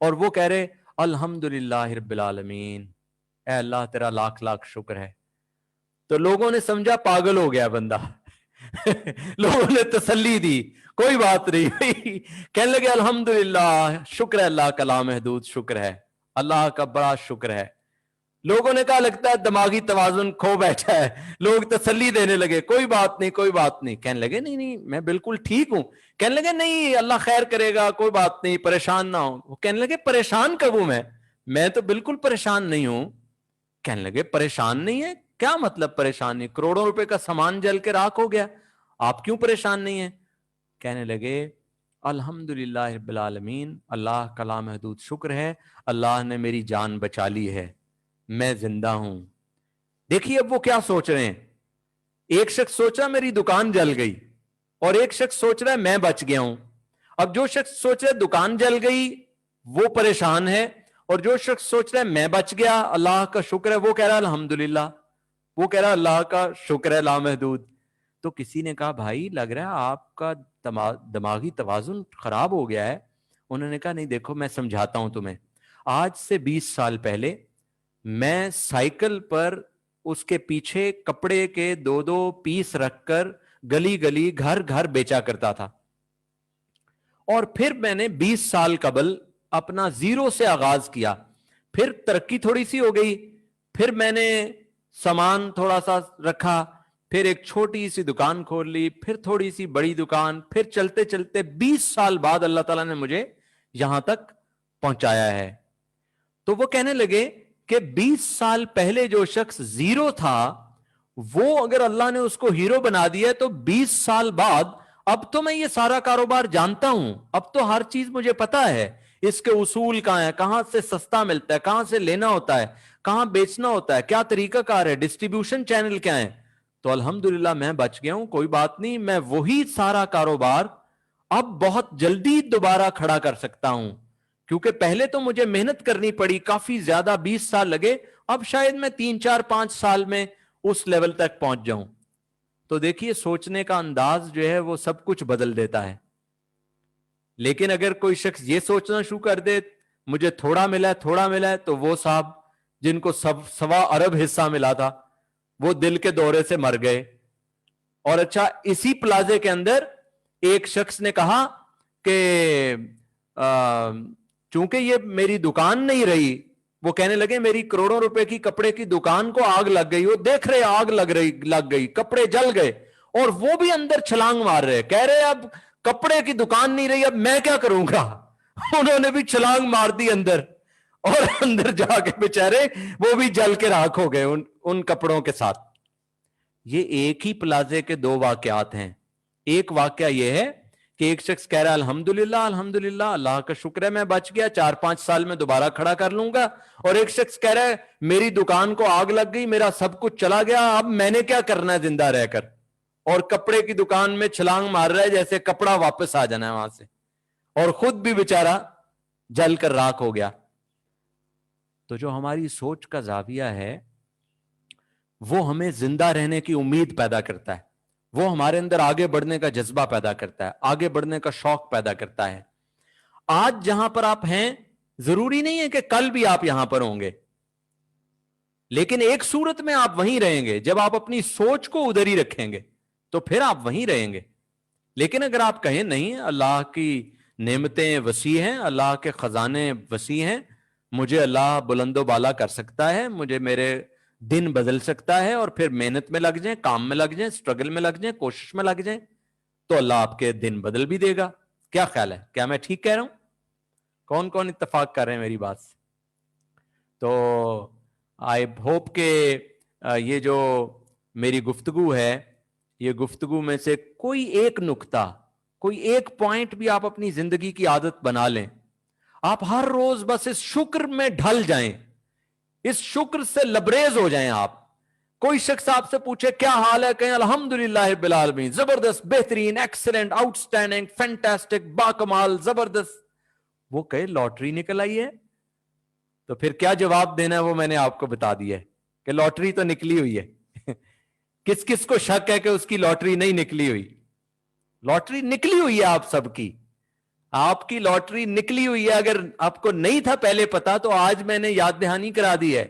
اور وہ کہہ رہے الحمدللہ رب العالمین، اے اللہ تیرا لاکھ لاکھ شکر ہے۔ تو لوگوں نے سمجھا پاگل ہو گیا بندہ لوگوں نے تسلی دی، کوئی بات نہیں کہنے لگے الحمدللہ، شکر ہے اللہ کا لامحدود شکر ہے، اللہ کا بڑا شکر ہے۔ لوگوں نے کہا لگتا ہے دماغی توازن کھو بیٹھا ہے، لوگ تسلی دینے لگے، کوئی بات نہیں کوئی بات نہیں، کہنے لگے نہیں میں بالکل ٹھیک ہوں، کہنے لگے نہیں اللہ خیر کرے گا، کوئی بات نہیں، پریشان نہ ہو۔ وہ کہنے لگے پریشان کب ہوں میں تو بالکل پریشان نہیں ہوں۔ کہنے لگے پریشان نہیں ہے؟ کیا مطلب پریشان نہیں؟ کروڑوں روپے کا سامان جل کے راکھ ہو گیا، آپ کیوں پریشان نہیں ہیں؟ کہنے لگے الحمدللہ رب العالمین، اللہ کا لامحدود شکر ہے، اللہ نے میری جان بچا لی ہے، میں زندہ ہوں۔ دیکھیے اب وہ کیا سوچ رہے ہیں، ایک شخص سوچ رہا میری دکان جل گئی، اور ایک شخص سوچ رہا ہے میں بچ گیا ہوں۔ اب جو شخص سوچ رہا ہے دکان جل گئی وہ پریشان ہے، اور جو شخص سوچ رہا ہے میں بچ گیا اللہ کا شکر ہے، وہ کہہ رہا ہے الحمدللہ، وہ کہہ رہا ہے اللہ کا شکر ہے لامحدود۔ تو کسی نے کہا بھائی لگ رہا ہے آپ کا دماغی توازن خراب ہو گیا ہے۔ انہوں نے کہا نہیں دیکھو میں سمجھاتا ہوں تمہیں، آج سے 20 سال پہلے میں سائیکل پر اس کے پیچھے کپڑے کے 2 پیس رکھ کر گلی گلی گھر گھر بیچا کرتا تھا، اور پھر میں نے 20 سال قبل اپنا زیرو سے آغاز کیا، پھر ترقی تھوڑی سی ہو گئی، پھر میں نے سامان تھوڑا سا رکھا، پھر ایک چھوٹی سی دکان کھول لی، پھر تھوڑی سی بڑی دکان، پھر چلتے چلتے 20 سال بعد اللہ تعالیٰ نے مجھے یہاں تک پہنچایا ہے۔ تو وہ کہنے لگے کہ 20 سال پہلے جو شخص زیرو تھا وہ اگر اللہ نے اس کو ہیرو بنا دیا تو 20 سال بعد अब तो मैं ये सारा कारोबार जानता हूं, अब तो हर चीज मुझे पता है, इसके उसूल कहाँ है, कहां से सस्ता मिलता है, कहां से लेना होता है, कहां बेचना होता है, क्या तरीका कार है, डिस्ट्रीब्यूशन चैनल क्या है। तो अल्हम्दुलिल्लाह मैं बच गया हूं, कोई बात नहीं, मैं वही सारा कारोबार अब बहुत जल्दी दोबारा खड़ा कर सकता हूं, क्योंकि पहले तो मुझे मेहनत करनी पड़ी, काफी ज्यादा 20 साल लगे, अब शायद मैं 3 4 5 साल में उस लेवल तक पहुंच जाऊं। तो देखिए सोचने का अंदाज जो है वो सब कुछ बदल देता है। लेकिन अगर कोई शख्स ये सोचना शुरू कर दे मुझे थोड़ा मिला है, तो वो साहब जिनको 1.25 अरब हिस्सा मिला था वो दिल के दौरे से मर गए। और अच्छा, इसी प्लाजे के अंदर एक शख्स ने कहा कि चूंकि ये मेरी दुकान नहीं रही, वो कहने लगे मेरी करोड़ों रुपए की कपड़े की दुकान को आग लग गई, वो देख रहे आग लग गई, कपड़े जल गए, और वो भी अंदर छलांग मार रहे, कह रहे अब कपड़े की दुकान नहीं रही, अब मैं क्या करूंगा। उन्होंने भी छलांग मार दी अंदर, और अंदर जाके बेचारे वो भी जल के राख हो गए उन कपड़ों के साथ। ये एक ही प्लाजे के 2 वाकयात हैं। एक वाकया ये है कि एक शख्स कह रहा है अल्हम्दुलिल्लाह अल्हम्दुलिल्लाह, अल्लाह का शुक्र है मैं बच गया, 4 5 साल में दोबारा खड़ा कर लूंगा। और एक शख्स कह रहा है मेरी दुकान को आग लग गई, मेरा सब कुछ चला गया, अब मैंने क्या करना है जिंदा रहकर, और कपड़े की दुकान में छलांग मार रहा है जैसे कपड़ा वापस आ जाना है वहां से, और खुद भी बेचारा जल कर राख हो गया। तो जो हमारी सोच का जाविया है वो हमें जिंदा रहने की उम्मीद पैदा करता है, वो हमारे अंदर आगे बढ़ने का जज्बा पैदा करता है, आगे बढ़ने का शौक पैदा करता है। आज जहां पर आप हैं जरूरी नहीं है कि कल भी आप यहां पर होंगे, लेकिन एक सूरत में आप वहीं रहेंगे, जब आप अपनी सोच को उधर ही रखेंगे तो फिर आप वहीं रहेंगे। लेकिन अगर आप कहें नहीं, अल्लाह की नेमतें वसी हैं, अल्लाह के खजाने वसी हैं, मुझे अल्लाह बुलंदो बाला कर सकता है, मुझे मेरे दिन बदल सकता है, और फिर मेहनत में लग जाएं, काम में लग जाएं, स्ट्रगल में लग जाएं, कोशिश में लग जाएं, तो अल्लाह आपके दिन बदल भी देगा। क्या ख्याल है, क्या मैं ठीक कह रहा हूं? कौन कौन इत्तेफाक कर रहे हैं मेरी बात से? तो आई होप के ये जो मेरी गुफ्तगू है, ये गुफ्तगू में से कोई एक नुक्ता, कोई एक पॉइंट भी आप अपनी जिंदगी की आदत बना लें। आप हर रोज बस इस शुक्र में ढल जाएं, इस शुक्र से लबरेज हो जाएं। आप कोई शख्स आपसे पूछे क्या हाल है, कहें अल्हम्दुलिल्लाह बिल आलमीन, जबरदस्त, बेहतरीन, एक्सीलेंट, आउटस्टैंडिंग, फैंटास्टिक, बाकमाल, जबरदस्त। वो कहे लॉटरी निकल आई है, तो फिर क्या जवाब देना है वो मैंने आपको बता दिया है कि लॉटरी तो निकली हुई है। किस किस को शक है कि उसकी लॉटरी नहीं निकली हुई? लॉटरी निकली हुई है आप सबकी, आपकी लॉटरी निकली हुई है। अगर आपको नहीं था पहले पता तो आज मैंने याद दहानी करा दी है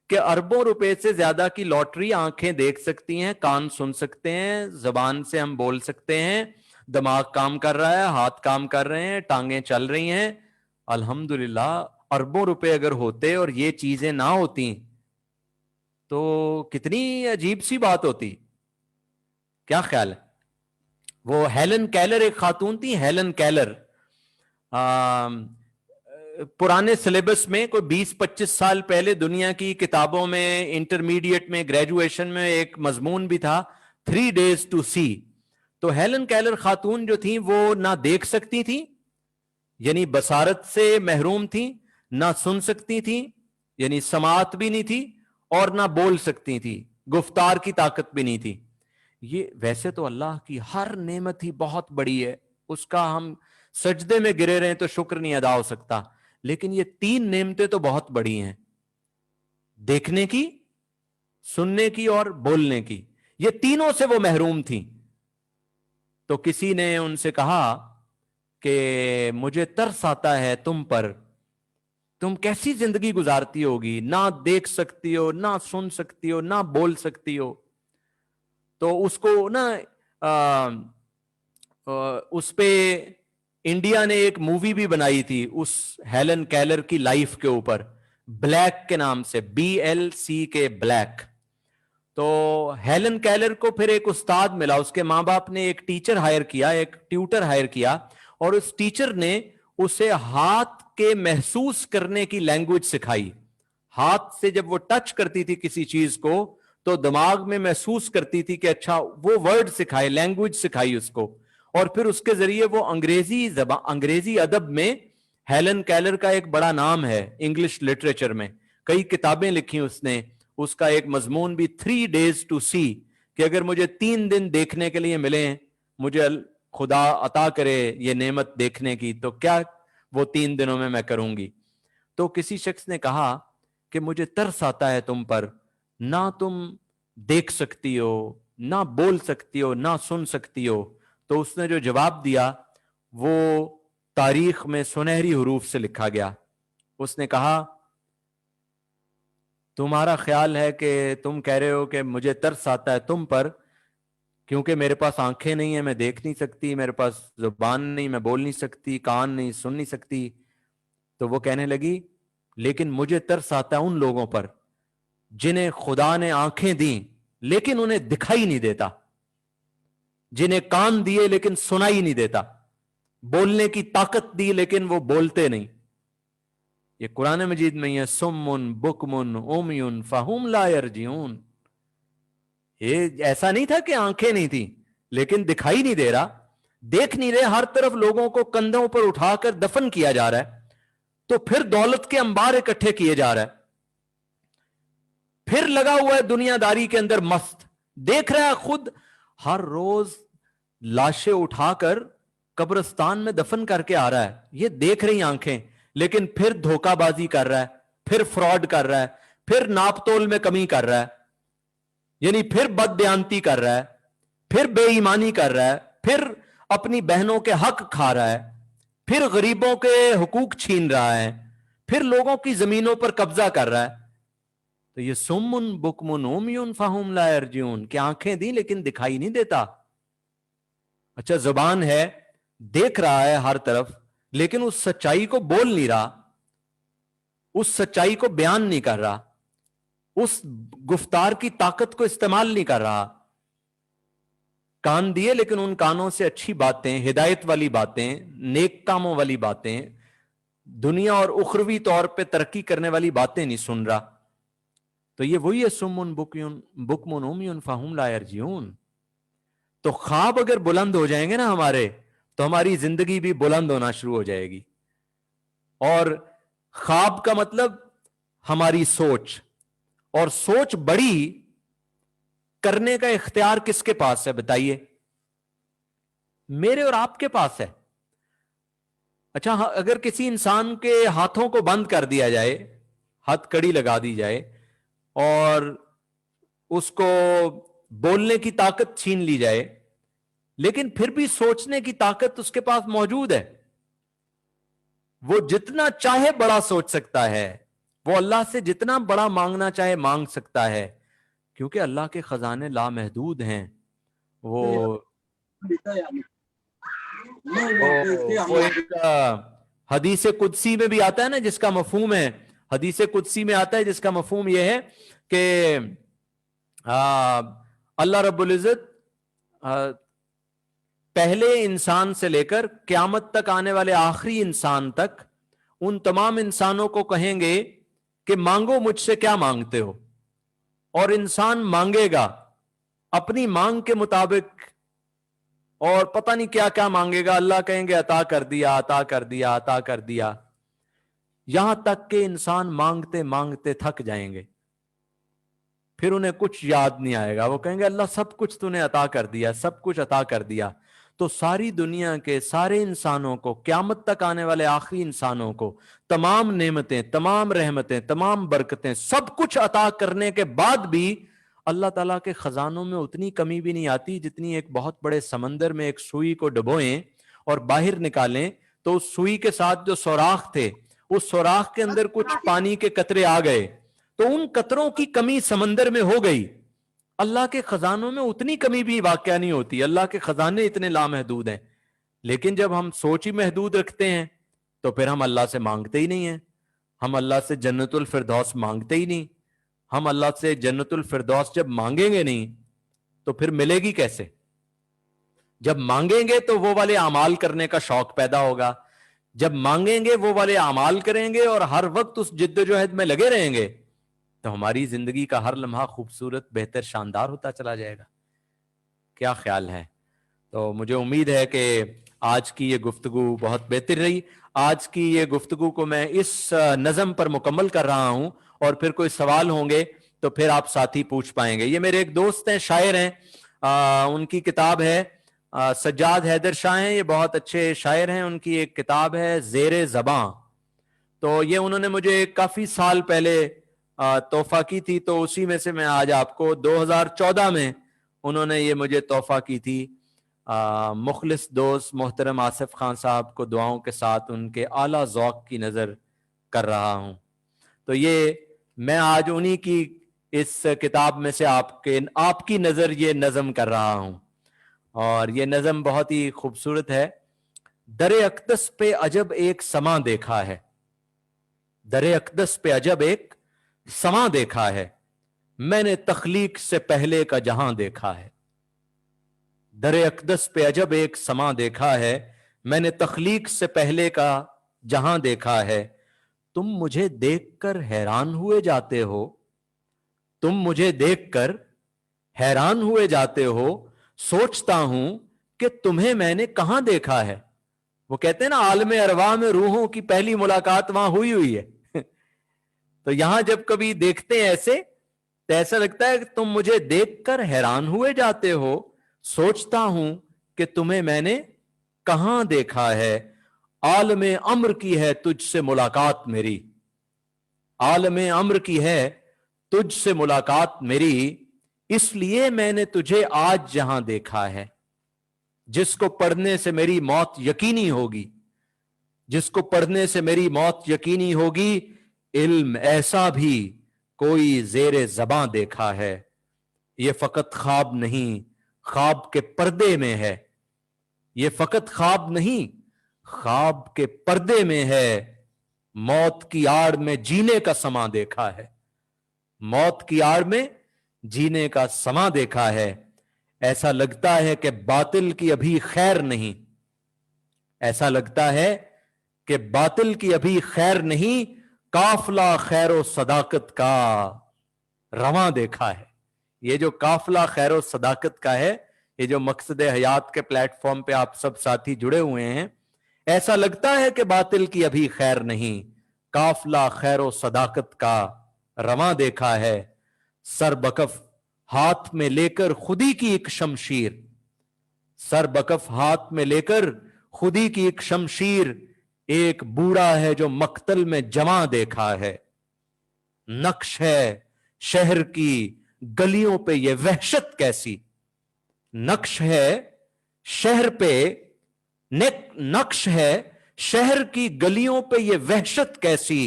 कि अरबों रुपए से ज्यादा की लॉटरी आंखें देख सकती हैं, कान सुन सकते हैं, जबान से हम बोल सकते हैं, दिमाग काम कर रहा है, हाथ काम कर रहे हैं, टांगें चल रही हैं। अल्हम्दुलिल्लाह, अरबों रुपए अगर होते और ये चीजें ना होती तो कितनी अजीब सी बात होती। क्या ख्याल है? वो हेलन केलर एक खातून थी, हेलन केलर, पुराने सिलेबस में कोई 20-25 साल पहले दुनिया की किताबों में, इंटरमीडिएट में, ग्रेजुएशन में एक मजमून भी था, 3 days to see। तो हेलन केलर खातून जो थी वो ना देख सकती थी, यानी बसारत से महरूम थी, ना सुन सकती थी, यानी समात भी नहीं थी, और ना बोल सकती थी, गुफ्तार की ताकत भी नहीं थी। ये वैसे तो अल्लाह की हर नेमत ही बहुत बड़ी है, उसका हम सजदे में गिरे रहे तो शुक्र नहीं अदा हो सकता, लेकिन ये 3 नेमतें तो बहुत बड़ी हैं, देखने की, सुनने की और बोलने की। ये तीनों से वो महरूम थी। तो किसी ने उनसे कहा कि मुझे तरस आता है तुम पर, तुम कैसी जिंदगी गुजारती होगी, ना देख सकती हो, ना सुन सकती हो, ना बोल सकती हो। तो उसको ना उस पे इंडिया ने एक मूवी भी बनाई थी उस हेलन केलर की लाइफ के ऊपर, ब्लैक के नाम से, BLCK, ब्लैक। तो हेलन केलर को फिर एक उस्ताद मिला, उसके माँ बाप ने एक टीचर हायर किया, एक ट्यूटर हायर किया, और उस टीचर ने उसे हाथ के महसूस करने की लैंग्वेज सिखाई। हाथ से जब वो टच करती थी किसी चीज को तो दिमाग में महसूस करती थी कि अच्छा, वो वर्ड सिखाए, लैंग्वेज सिखाई उसको। اور پھر اس کے ذریعے وہ انگریزی ادب میں ہیلن کیلر کا ایک بڑا نام ہے انگلش لٹریچر میں, کئی کتابیں لکھی اس نے. اس کا ایک مضمون بھی 3 days to see, کہ اگر مجھے 3 دن دیکھنے کے لیے ملیں, مجھے خدا عطا کرے یہ نعمت دیکھنے کی, تو کیا وہ 3 دنوں میں کروں گی. تو کسی شخص نے کہا کہ مجھے ترس آتا ہے تم پر, نہ تم دیکھ سکتی ہو, نہ بول سکتی ہو, نہ سن سکتی ہو. تو اس نے جو جواب دیا وہ تاریخ میں سنہری حروف سے لکھا گیا. اس نے کہا تمہارا خیال ہے کہ تم کہہ رہے ہو کہ مجھے ترس آتا ہے تم پر کیونکہ میرے پاس آنکھیں نہیں ہیں, میں دیکھ نہیں سکتی, میرے پاس زبان نہیں, میں بول نہیں سکتی, کان نہیں, سن نہیں سکتی. تو وہ کہنے لگی لیکن مجھے ترس آتا ہے ان لوگوں پر جنہیں خدا نے آنکھیں دیں لیکن انہیں دکھائی نہیں دیتا, جنہیں کان دیے لیکن سنائی نہیں دیتا, بولنے کی طاقت دی لیکن وہ بولتے نہیں. یہ قرآن مجید میں یہ سمن بکمن عمیٌ فہم لا یرجعون. یہ ایسا نہیں تھا کہ آنکھیں نہیں تھی لیکن دکھائی نہیں دے رہا, دیکھ نہیں رہے, ہر طرف لوگوں کو کندھوں پر اٹھا کر دفن کیا جا رہا ہے, تو پھر دولت کے انبار اکٹھے کیے جا رہا ہے, پھر لگا ہوا ہے دنیا داری کے اندر مست, دیکھ رہا ہے خود ہر روز لاشیں اٹھا کر قبرستان میں دفن کر کے آ رہا ہے, یہ دیکھ رہی آنکھیں, لیکن پھر دھوکہ بازی کر رہا ہے, پھر فراڈ کر رہا ہے, پھر ناپ تول میں کمی کر رہا ہے, یعنی پھر بد بیانتی کر رہا ہے, پھر بے ایمانی کر رہا ہے, پھر اپنی بہنوں کے حق کھا رہا ہے, پھر غریبوں کے حقوق چھین رہا ہے, پھر لوگوں کی زمینوں پر قبضہ کر رہا ہے. تو یہ سمن بکمن عمیٌ فہم لا یرجعون, کہ آنکھیں دی لیکن دکھائی نہیں دیتا. اچھا زبان ہے, دیکھ رہا ہے ہر طرف, لیکن اس سچائی کو بول نہیں رہا, اس سچائی کو بیان نہیں کر رہا, اس گفتار کی طاقت کو استعمال نہیں کر رہا. کان دیے لیکن ان کانوں سے اچھی باتیں, ہدایت والی باتیں, نیک کاموں والی باتیں, دنیا اور اخروی طور پہ ترقی کرنے والی باتیں نہیں سن رہا. تو یہ وہی ہے سمن بکمن عمیٌ فہم لا یرجعون. تو خواب اگر بلند ہو جائیں گے نا ہمارے, تو ہماری زندگی بھی بلند ہونا شروع ہو جائے گی. اور خواب کا مطلب ہماری سوچ, اور سوچ بڑی کرنے کا اختیار کس کے پاس ہے بتائیے؟ میرے اور آپ کے پاس ہے. اچھا اگر کسی انسان کے ہاتھوں کو بند کر دیا جائے, ہاتھ کڑی لگا دی جائے اور اس کو بولنے کی طاقت چھین لی جائے, لیکن پھر بھی سوچنے کی طاقت اس کے پاس موجود ہے, وہ جتنا چاہے بڑا سوچ سکتا ہے, وہ اللہ سے جتنا بڑا مانگنا چاہے مانگ سکتا ہے, کیونکہ اللہ کے خزانے لامحدود ہیں. وہ ایک حدیث قدسی میں بھی آتا ہے نا, جس کا مفہوم ہے, حدیث قدسی میں آتا ہے جس کا مفہوم یہ ہے کہ اللہ رب العزت پہلے انسان سے لے کر قیامت تک آنے والے آخری انسان تک ان تمام انسانوں کو کہیں گے کہ مانگو مجھ سے کیا مانگتے ہو, اور انسان مانگے گا اپنی مانگ کے مطابق, اور پتہ نہیں کیا کیا مانگے گا. اللہ کہیں گے عطا کر دیا, عطا کر دیا, عطا کر دیا, یہاں تک کہ انسان مانگتے مانگتے تھک جائیں گے, پھر انہیں کچھ یاد نہیں آئے گا. وہ کہیں گے اللہ سب کچھ تو نے عطا کر دیا, سب کچھ عطا کر دیا. تو ساری دنیا کے سارے انسانوں کو, قیامت تک آنے والے آخری انسانوں کو تمام نعمتیں, تمام رحمتیں, تمام برکتیں, سب کچھ عطا کرنے کے بعد بھی اللہ تعالیٰ کے خزانوں میں اتنی کمی بھی نہیں آتی جتنی ایک بہت بڑے سمندر میں ایک سوئی کو ڈبوئیں اور باہر نکالیں تو اس سوئی کے ساتھ جو سوراخ تھے, اس سوراخ کے اندر کچھ پانی کے قطرے آ گئے, تو ان قطروں کی کمی سمندر میں ہو گئی. اللہ کے خزانوں میں اتنی کمی بھی واقع نہیں ہوتی, اللہ کے خزانے اتنے لامحدود ہیں. لیکن جب ہم سوچ ہی محدود رکھتے ہیں تو پھر ہم اللہ سے مانگتے ہی نہیں ہیں. ہم اللہ سے جنت الفردوس مانگتے ہی نہیں. ہم اللہ سے جنت الفردوس جب مانگیں گے نہیں تو پھر ملے گی کیسے؟ جب مانگیں گے تو وہ والے اعمال کرنے کا شوق پیدا ہوگا, جب مانگیں گے وہ والے اعمال کریں گے اور ہر وقت اس جد و جہد میں لگے رہیں گے تو ہماری زندگی کا ہر لمحہ خوبصورت, بہتر, شاندار ہوتا چلا جائے گا. کیا خیال ہے؟ تو مجھے امید ہے کہ آج کی یہ گفتگو بہت بہتر رہی. آج کی یہ گفتگو کو میں اس نظم پر مکمل کر رہا ہوں, اور پھر کوئی سوال ہوں گے تو پھر آپ ساتھی پوچھ پائیں گے. یہ میرے ایک دوست ہیں, شاعر ہیں, ان کی کتاب ہے, سجاد حیدر شاہ ہیں, یہ بہت اچھے شاعر ہیں. ان کی ایک کتاب ہے زیر زباں, تو یہ انہوں نے مجھے کافی سال پہلے تحفہ کی تھی, تو اسی میں سے میں آج آپ کو 2014 میں انہوں نے یہ مجھے تحفہ کی تھی. مخلص دوست محترم آصف خان صاحب کو دعاؤں کے ساتھ ان کے اعلیٰ ذوق کی نظر کر رہا ہوں. تو یہ میں آج انہی کی اس کتاب میں سے آپ کی نظر یہ نظم کر رہا ہوں, اور یہ نظم بہت ہی خوبصورت ہے. در اقدس پہ عجب ایک سماں دیکھا ہے, در اقدس پہ عجب ایک سماں دیکھا ہے, میں نے تخلیق سے پہلے کا جہاں دیکھا ہے. در اقدس پہ عجب ایک سماں دیکھا ہے, میں نے تخلیق سے پہلے کا جہاں دیکھا ہے. تم مجھے دیکھ کر حیران ہوئے جاتے ہو, تم مجھے دیکھ کر حیران ہوئے جاتے ہو, سوچتا ہوں کہ تمہیں میں نے کہاں دیکھا ہے. وہ کہتے ہیں نا عالم ارواح میں روحوں کی پہلی ملاقات وہاں ہوئی ہے. تو یہاں جب کبھی دیکھتے ہیں ایسے تو ایسا لگتا ہے کہ تم مجھے دیکھ کر حیران ہوئے جاتے ہو, سوچتا ہوں کہ تمہیں میں نے کہاں دیکھا ہے. عالم امر کی ہے تجھ سے ملاقات میری, عالم امر کی ہے تجھ سے ملاقات میری, اس لیے میں نے تجھے آج جہاں دیکھا ہے. جس کو پڑھنے سے میری موت یقینی ہوگی, جس کو پڑھنے سے میری موت یقینی ہوگی, علم ایسا بھی کوئی زیر زباں دیکھا ہے. یہ فقط خواب نہیں خواب کے پردے میں ہے, یہ فقط خواب نہیں خواب کے پردے میں ہے. موت کی آڑ میں جینے کا سماں دیکھا ہے, موت کی آڑ میں جینے کا سماں دیکھا ہے. ایسا لگتا ہے کہ باطل کی ابھی خیر نہیں, ایسا لگتا ہے کہ باطل کی ابھی خیر نہیں, قافلہ خیر و صداقت کا رواں دیکھا ہے. یہ جو قافلہ خیر و صداقت کا ہے, یہ جو مقصد حیات کے پلیٹ فارم پہ آپ سب ساتھی جڑے ہوئے ہیں, ایسا لگتا ہے کہ باطل کی ابھی خیر نہیں, قافلہ خیر و صداقت کا رواں دیکھا ہے. سر بکف ہاتھ میں لے کر خودی کی ایک شمشیر, سر بکف ہاتھ میں لے کر خودی کی ایک شمشیر, ایک بوڑھا ہے جو مقتل میں جمع دیکھا ہے. نقش ہے شہر کی گلیوں پہ یہ وحشت کیسی, نقش ہے شہر پہ نقش ہے شہر کی گلیوں پہ یہ وحشت کیسی,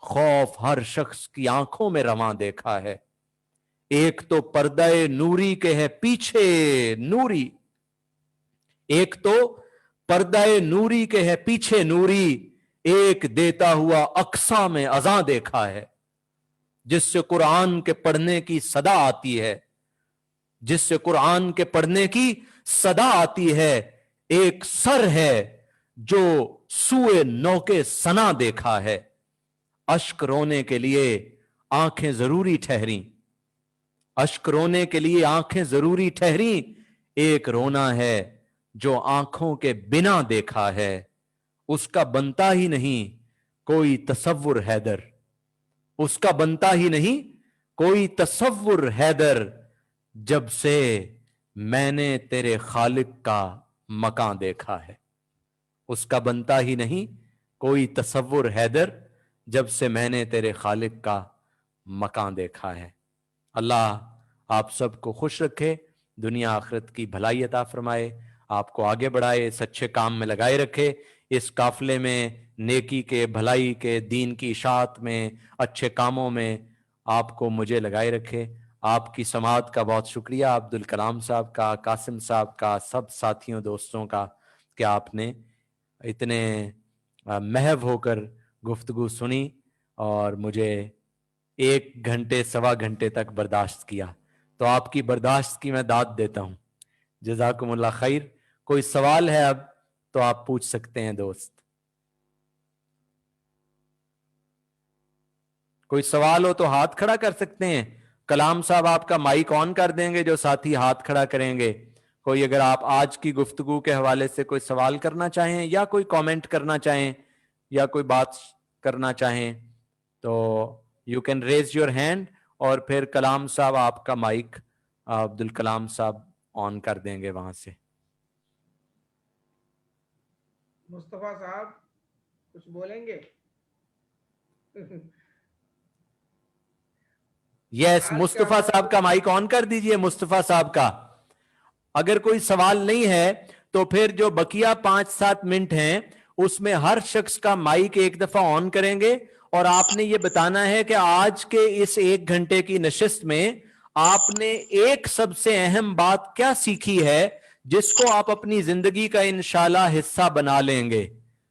خوف ہر شخص کی آنکھوں میں رواں دیکھا ہے. ایک تو پردہ نوری کے ہے پیچھے نوری, ایک تو پردہ نوری کے ہے پیچھے نوری, ایک دیتا ہوا اقصا میں اذاں دیکھا ہے. جس سے قرآن کے پڑھنے کی صدا آتی ہے, جس سے قرآن کے پڑھنے کی صدا آتی ہے. ایک سر ہے جو سوئے نوکے سنا دیکھا ہے. اشک رونے کے لیے آنکھیں ضروری ٹھہری, اشک رونے کے لیے آنکھیں ضروری ٹھہری, ایک رونا ہے جو آنکھوں کے بنا دیکھا ہے. اس کا بنتا ہی نہیں کوئی تصور حیدر, اس کا بنتا ہی نہیں کوئی تصور حیدر, جب سے میں نے تیرے خالق کا مکان دیکھا ہے. اس کا بنتا ہی نہیں کوئی تصور حیدر, جب سے میں نے تیرے خالق کا مکان دیکھا ہے. اللہ آپ سب کو خوش رکھے, دنیا آخرت کی بھلائی عطا فرمائے, آپ کو آگے بڑھائے, اس اچھے کام میں لگائے رکھے, اس قافلے میں نیکی کے, بھلائی کے, دین کی اشاعت میں, اچھے کاموں میں آپ کو مجھے لگائے رکھے. آپ کی سماعت کا بہت شکریہ, عبدالکلام صاحب کا, قاسم صاحب کا, سب ساتھیوں دوستوں کا, کہ آپ نے اتنے محو ہو کر گفتگو سنی اور مجھے 1 گھنٹے سوا گھنٹے تک برداشت کیا. تو آپ کی برداشت کی میں داد دیتا ہوں. جزاکم اللہ خیر. کوئی سوال ہے اب تو آپ پوچھ سکتے ہیں دوست. کوئی سوال ہو تو ہاتھ کھڑا کر سکتے ہیں. کلام صاحب آپ کا مائک آن کر دیں گے جو ساتھی ہاتھ کھڑا کریں گے. कोई अगर आप आज की गुफ्तगू के हवाले से कोई सवाल करना चाहें या कोई कमेंट करना चाहें या कोई बात करना चाहें तो you can raise your hand, और फिर कलाम साहब आपका माइक अब्दुल कलाम साहब ऑन कर देंगे वहां से। मुस्तफा साहब कुछ बोलेंगे? यस, मुस्तफा साहब का माइक ऑन कर दीजिए। मुस्तफा साहब का अगर कोई सवाल नहीं है तो फिर जो बकिया 5-7 मिनट हैं उसमें हर शख्स का माइक एक दफा ऑन करेंगे और आपने ये बताना है कि आज के इस 1 घंटे की नशिस्त में आपने एक सबसे अहम बात क्या सीखी है जिसको आप अपनी जिंदगी का इंशाल्लाह हिस्सा बना लेंगे।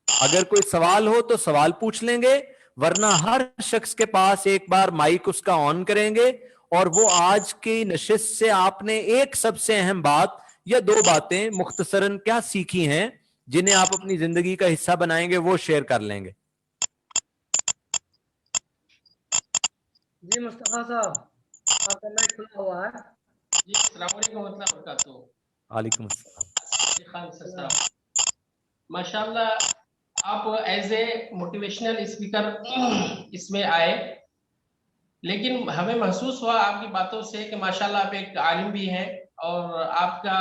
अगर कोई सवाल हो तो सवाल पूछ लेंगे, वरना हर शख्स के पास एक बार माइक उसका ऑन करेंगे और वो आज की नशिस्त से आपने एक सबसे अहम बात या 2 बातें मुख्तसरन क्या सीखी हैं जिन्हें आप अपनी जिंदगी का हिस्सा बनाएंगे वो शेयर कर लेंगे। जी मुस्तफा साहब आपका माइक खुला हुआ है। जी अस्सलाम वालेकुम व रहमतुल्लाहि व बरकातहू। वालेकुम अस्सलाम। खान साहब माशाल्लाह आप एज ए मोटिवेशनल स्पीकर इसमें आए, लेकिन हमें महसूस हुआ आपकी बातों से कि माशाल्लाह आप एक आलिम भी हैं और आपका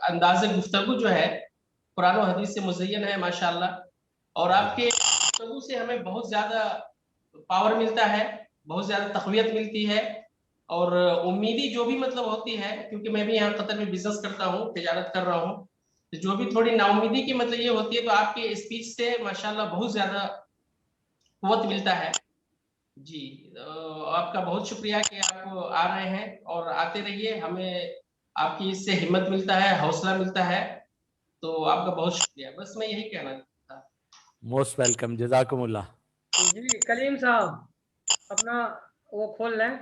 अंदाज़े गुफ्तगू जो है कुरान और हदीस से मुज़य्यन है माशाल्लाह, और आपके गुफ्तगू से हमें बहुत ज़्यादा पावर मिलता है, बहुत ज़्यादा तक़वियत मिलती है और उम्मीदी जो भी मतलब होती है, क्योंकि मैं भी यहाँ कतर में बिजनेस करता हूँ, तिजारत कर रहा हूँ, तो जो भी थोड़ी नाउम्मीदी की मतलब ये होती है तो आपके स्पीच से माशाल्लाह बहुत ज़्यादा क़ुव्वत मिलता है। जी आपका बहुत शुक्रिया कि आप आ रहे हैं और आते रहिए, हमें आपकी इससे हिम्मत मिलता है, हौसला मिलता है, तो आपका बहुत शुक्रिया। बस मैं यही कहना था। मोस्ट वेलकम, जज़ाकुमुल्लाह। जी कलीम साहब अपना वो खोल लें।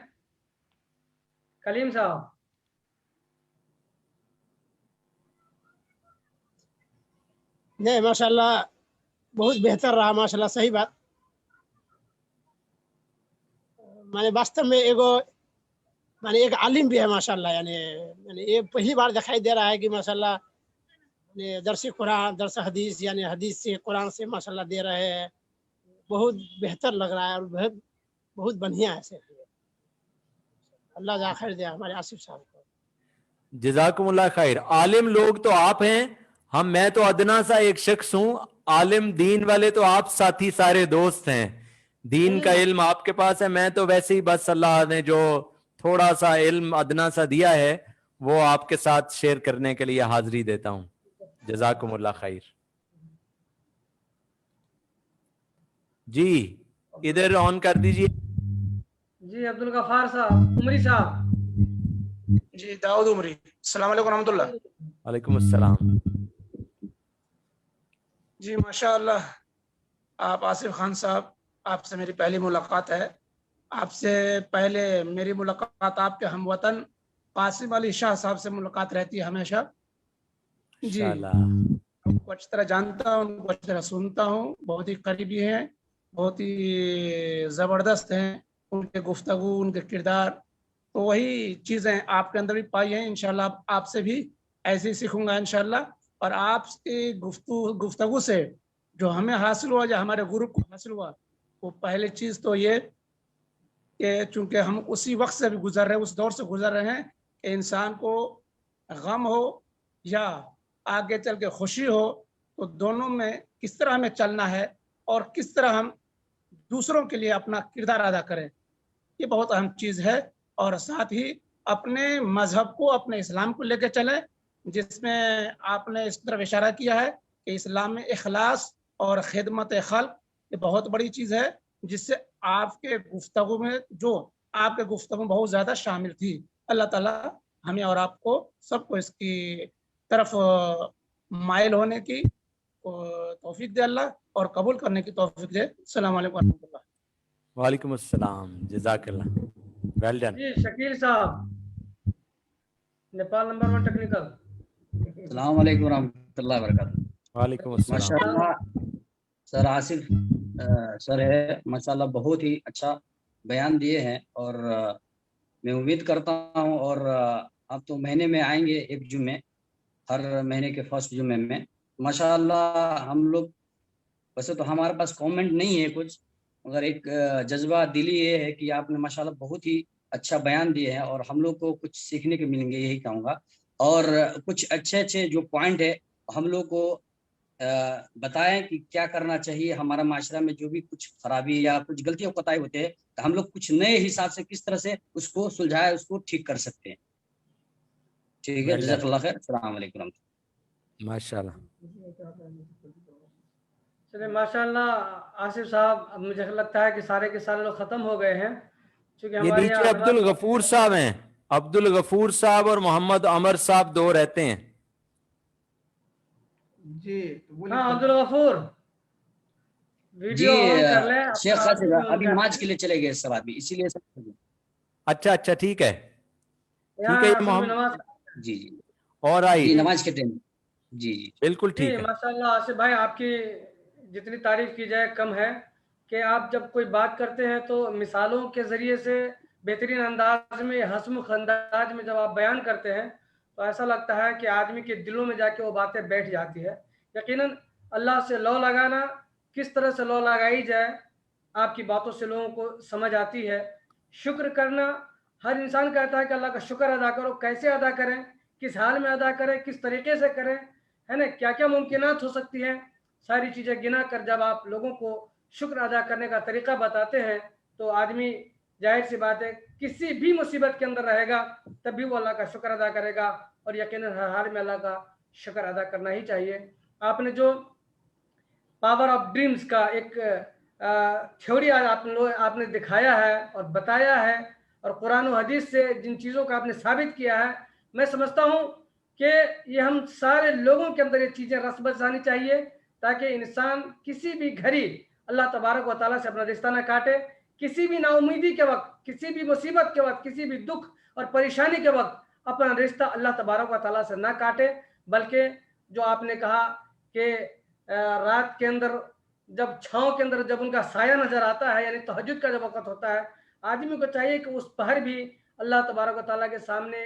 कलीम साहब नहीं माशाल्लाह बहुत बेहतर रहा माशाल्लाह, सही बात। माने वास्तव में एगो माने एक आलिम भी है माशाल्लाह, यानी ये पहली बार दिखाई दे रहा है कि माशाल्लाह दरस कुरान दरस हदीस यानी हदीस से कुरान से माशाल्लाह दे रहे हैं। बहुत बेहतर लग रहा है और बहुत बहुत बढ़िया है से। अल्लाह जा खैर दे हमारे आसिफ साहब को। जज़ाकुमुल्लाह खैर। आलिम लोग तो आप हैं, मैं तो अदना सा एक शख्स हूं। आलिम दीन वाले तो आप साथी सारे दोस्त हैं, दीन का इल्म आपके पास है। मैं तो वैसे ही बस अल्लाह ने जो थोड़ा सा इल्म अदना सा दिया है वो आपके साथ शेयर करने के लिए हाजिरी देता हूं। जज़ाकुमुल्लाह खैर। जी इधर ऑन कर दीजिए। जी अब्दुल गफ्फार साहब, उमरी साहब। जी दाऊद उमरी, अस्सलाम वालेकुम रहमतुल्लाह। वालेकुम अस्सलाम। जी माशाअल्लाह, आप आसिफ खान साहब, आपसे मेरी पहली मुलाकात है। आपसे पहले मेरी मुलाकात आपके हमवतन कासिम अली शाह साहब से मुलाकात रहती है हमेशा। जी उनको अच्छी तरह जानता हूँ, उनको अच्छी तरह सुनता हूँ, बहुत ही करीबी हैं, बहुत ही ज़बरदस्त हैं उनके गुफ्तगू, उनके किरदार। तो वही चीज़ें आपके अंदर भी पाई हैं। इंशाल्लाह आपसे भी ऐसे ही सीखूंगा इंशाल्लाह। और आपकी गुफ्तगू से जो हमें हासिल हुआ, जो हमारे ग्रुप को हासिल हुआ, वो पहली चीज़ तो ये कि चूँकि हम उसी वक्त से भी गुजर रहे हैं, उस दौर से गुजर रहे हैं कि इंसान को गम हो या आगे चल के खुशी हो, तो दोनों में किस तरह हमें चलना है और किस तरह हम दूसरों के लिए अपना किरदार अदा करें, ये बहुत अहम चीज़ है। और साथ ही अपने मज़हब को, अपने इस्लाम को लेकर चलें, जिसमें आपने इस तरफ इशारा किया है कि इस्लाम में इखलास और खिदमत खल्क ये बहुत बड़ी चीज़ है, जिससे आपके गुफ्तगू में बहुत ज़्यादा शामिल थी। अल्लाह ताला हमें और आपको सबको इसकी तरफ माइल होने की तौफीक दे अल्लाह, और कबूल करने की तौफीक दे। अस्सलाम वालेकुम रहमतुल्लाह। वालेकुम अस्सलाम, जज़ाकल्लाह, वेल डन। जी शकील साहब, नेपाल नंबर 1 टेक्निकल। अस्सलाम वालेकुम रहमतुल्लाहि व बरकातहू। वालेकुम अस्सलाम। माशाअल्लाह सर आसिफ सर है माशाअल्लाह, बहुत ही अच्छा बयान दिए हैं और मैं उम्मीद करता हूं और آپ تو مہینے میں آئیں گے ایک جمعے، ہر مہینے کے فرسٹ جمعے میں. ماشاءاللہ ہم لوگ ویسے تو ہمارے پاس کامنٹ نہیں ہے کچھ، مگر ایک جذبہ دلی یہ ہے کہ آپ نے ماشاءاللہ بہت ہی اچھا بیان دیے ہیں اور ہم لوگ کو کچھ سیکھنے کے ملیں گے، یہی کہوں گا. اور کچھ اچھے جو پوائنٹ ہے ہم لوگ کو بتائیں کہ کیا کرنا چاہیے. ہمارا معاشرہ میں جو بھی کچھ خرابی یا کچھ غلطیاں کوتاہی ہوتے ہیں تو ہم لوگ کچھ نئے حساب سے کس طرح سے اس کو سلجھائے، اس کو ٹھیک کر سکتے ہیں. ٹھیک ہے، جزاک اللہ خیر. السلام علیکم. ماشاء اللہ. چلے ماشاء اللہ آصف صاحب، اب مجھے لگتا ہے کہ سارے کے سارے لوگ ختم ہو گئے ہیں، چونکہ یہ ہمارے نیچے یہاں عبد الغفور صاحب ہیں، عبد الغفور صاحب اور محمد عمر صاحب دو رہتے ہیں. جی بولیے. ہاں عبد الغفور جی ویڈیو آن کر لیں. شیخ اپنا خاصر آدمی ان ابھی کا نماز کے لیے چلے گئے سب آدمی، اسی لیے سب. اچھا ٹھیک ہے، ٹھیک ہے. یہاں یہ اصل میں محمد نماز. جی جی اور آئی جی نماز کے ٹائم. جی جی بالکل جی ٹھیک ہے. ماشاء اللہ آصف بھائی، آپ کی جتنی تعریف کی جائے کم ہے، کہ آپ جب کوئی بات کرتے ہیں تو مثالوں کے ذریعے سے بہترین انداز میں، ہنسمکھ انداز میں جب آپ بیان کرتے ہیں تو ایسا لگتا ہے کہ آدمی کے دلوں میں جا کے وہ باتیں بیٹھ جاتی ہے. یقیناً اللہ سے لو لگانا، کس طرح سے لو لگائی جائے، آپ کی باتوں سے لوگوں کو سمجھ آتی ہے. شکر کرنا، ہر انسان کہتا ہے کہ اللہ کا شکر ادا کرو. کیسے ادا کریں، کس حال میں ادا کریں، کس طریقے سے کریں، ہے نا، کیا کیا ممکنات ہو سکتی ہیں، ساری چیزیں گنا کر جب آپ لوگوں کو شکر ادا کرنے کا طریقہ بتاتے ہیں تو آدمی ظاہر سی بات ہے کسی بھی مصیبت کے اندر رہے گا تب بھی وہ اللہ کا شکر ادا کرے گا. اور یقیناً ہر حال میں اللہ کا شکر ادا کرنا ہی چاہیے. آپ نے جو پاور آف ڈریمز کا ایک تھیوری آپ نے دکھایا ہے اور بتایا ہے، اور قرآن و حدیث سے جن چیزوں کا آپ نے ثابت کیا ہے، میں سمجھتا ہوں کہ یہ ہم سارے لوگوں کے اندر یہ چیزیں رس بس آنی چاہیے، تاکہ انسان کسی بھی گھڑی اللہ تبارک و تعالیٰ سے اپنا رشتہ نہ کاٹے. کسی بھی نا امیدی کے وقت، کسی بھی مصیبت کے وقت، کسی بھی دکھ اور پریشانی کے وقت اپنا رشتہ اللہ تبارک و تعالیٰ سے نہ کاٹے. بلکہ جو آپ نے کہا کہ رات کے اندر جب چھاؤں کے اندر جب ان کا سایہ نظر آتا ہے، یعنی تہجد کا جب وقت ہوتا ہے، آدمی کو چاہیے کہ اس پہر بھی اللہ تبارک و تعالیٰ کے سامنے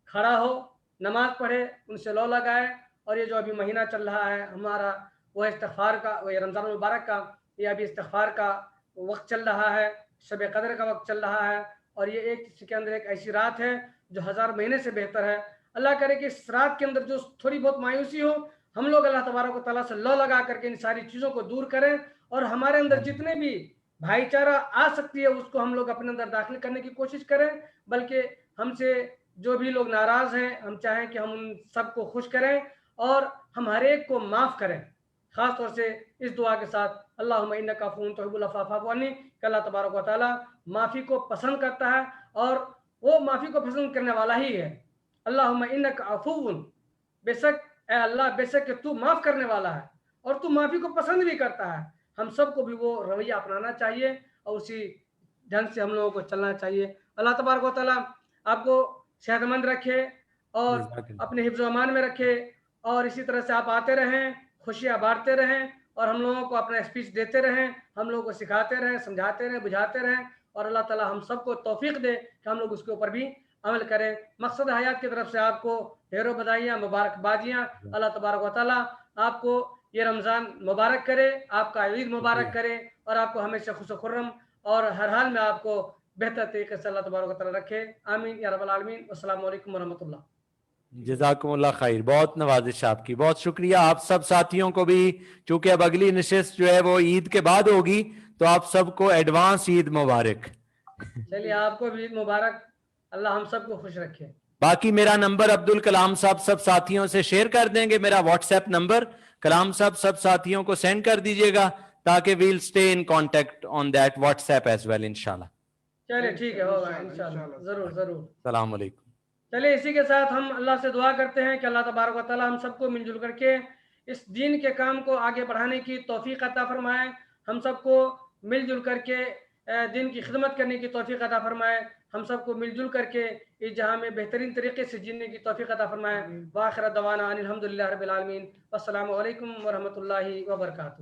کھڑا ہو، نماز پڑھے، ان سے لو لگائے. اور یہ جو ابھی مہینہ چل رہا ہے ہمارا، وہ استغفار کا، وہ رمضان المبارک کا، یہ ابھی استغفار کا وقت چل رہا ہے، شب قدر کا وقت چل رہا ہے. اور یہ ایک اس کے اندر ایک ایسی رات ہے جو 1000 مہینے سے بہتر ہے. اللہ کرے کہ اس رات کے اندر جو تھوڑی بہت مایوسی ہو، ہم لوگ اللہ تبارک و تعالیٰ سے لو لگا کر کے ان ساری چیزوں کو دور کریں، اور ہمارے اندر جتنے بھی بھائی چارہ آ سکتی ہے اس کو ہم لوگ اپنے اندر داخل کرنے کی کوشش کریں. بلکہ ہم سے جو بھی لوگ ناراض ہیں، ہم چاہیں کہ ہم ان سب کو خوش کریں اور ہم ہر ایک کو معاف کریں. خاص طور سے اس دعا کے ساتھ، اللہم انک عفو تحب العفو فاعف عنی، کہ اللہ تبارک و تعالیٰ معافی کو پسند کرتا ہے اور وہ معافی کو پسند کرنے والا ہی ہے. اللہم انک عفو، بے شک اے اللہ، بے شک کہ تو معاف کرنے والا ہے اور تو معافی کو پسند بھی کرتا ہے. ہم سب کو بھی وہ رویہ اپنانا چاہیے اور اسی ڈھنگ سے ہم لوگوں کو چلنا چاہیے. اللہ تبارک و تعالیٰ آپ کو صحت مند رکھے اور اپنے حفظ و امان میں رکھے، اور اسی طرح سے آپ آتے رہیں، خوشیاں بانٹتے رہیں، اور ہم لوگوں کو اپنا اسپیچ دیتے رہیں، ہم لوگوں کو سکھاتے رہیں، سمجھاتے رہیں، بجھاتے رہیں. اور اللہ تعالیٰ ہم سب کو توفیق دے کہ ہم لوگ اس کے اوپر بھی عمل کریں. مقصد حیات کی طرف سے آپ کو ڈھیروں بدائیاں، مبارکبادیاں. اللہ تبارک و تعالیٰ آپ کو یہ رمضان مبارک کرے، آپ کا عید مبارک کرے، اور آپ کو ہمیشہ خوش و خرم اور ہر حال میں آپ کو بہتر طریقے سے اللہ تبارک و تعالیٰ رکھے. آمین یا رب العالمین. السلام علیکم ورحمۃ اللہ. جزاکم اللہ خیر. بہت نوازش آپ کی، بہت شکریہ. آپ سب ساتھیوں کو بھی، چونکہ اب اگلی نشست جو ہے وہ عید کے بعد ہوگی، تو آپ سب کو ایڈوانس عید مبارک. چلیے آپ کو بھی عید مبارک. اللہ ہم سب کو خوش رکھے. باقی میرا نمبر عبدالکلام صاحب سب ساتھیوں سے شیئر کر دیں گے، میرا واٹس ایپ نمبر. کلام صاحب سب ساتھیوں کو سینڈ کر دیجئے گا تاکہ we'll stay in contact on that WhatsApp as well انشاءاللہ. چلیے ٹھیک ہے، ہوگا انشاءاللہ، ضرور ضرور. السلام علیکم. چلیے اسی کے ساتھ ہم اللہ سے دعا کرتے ہیں کہ اللہ تبارک و تعالیٰ ہم سب کو مل جل کر کے اس دین کے کام کو آگے بڑھانے کی توفیق عطا فرمائے. ہم سب کو مل جل کر کے دین کی خدمت کرنے کی توفیق عطا فرمائے. ہم سب کو مل جل کر کے اس جہاں میں بہترین طریقے سے جینے کی توفیق عطا فرمائے. وآخر دعوانا ان الحمدللہ رب العالمین. والسلام علیکم ورحمۃ اللہ وبرکاتہ.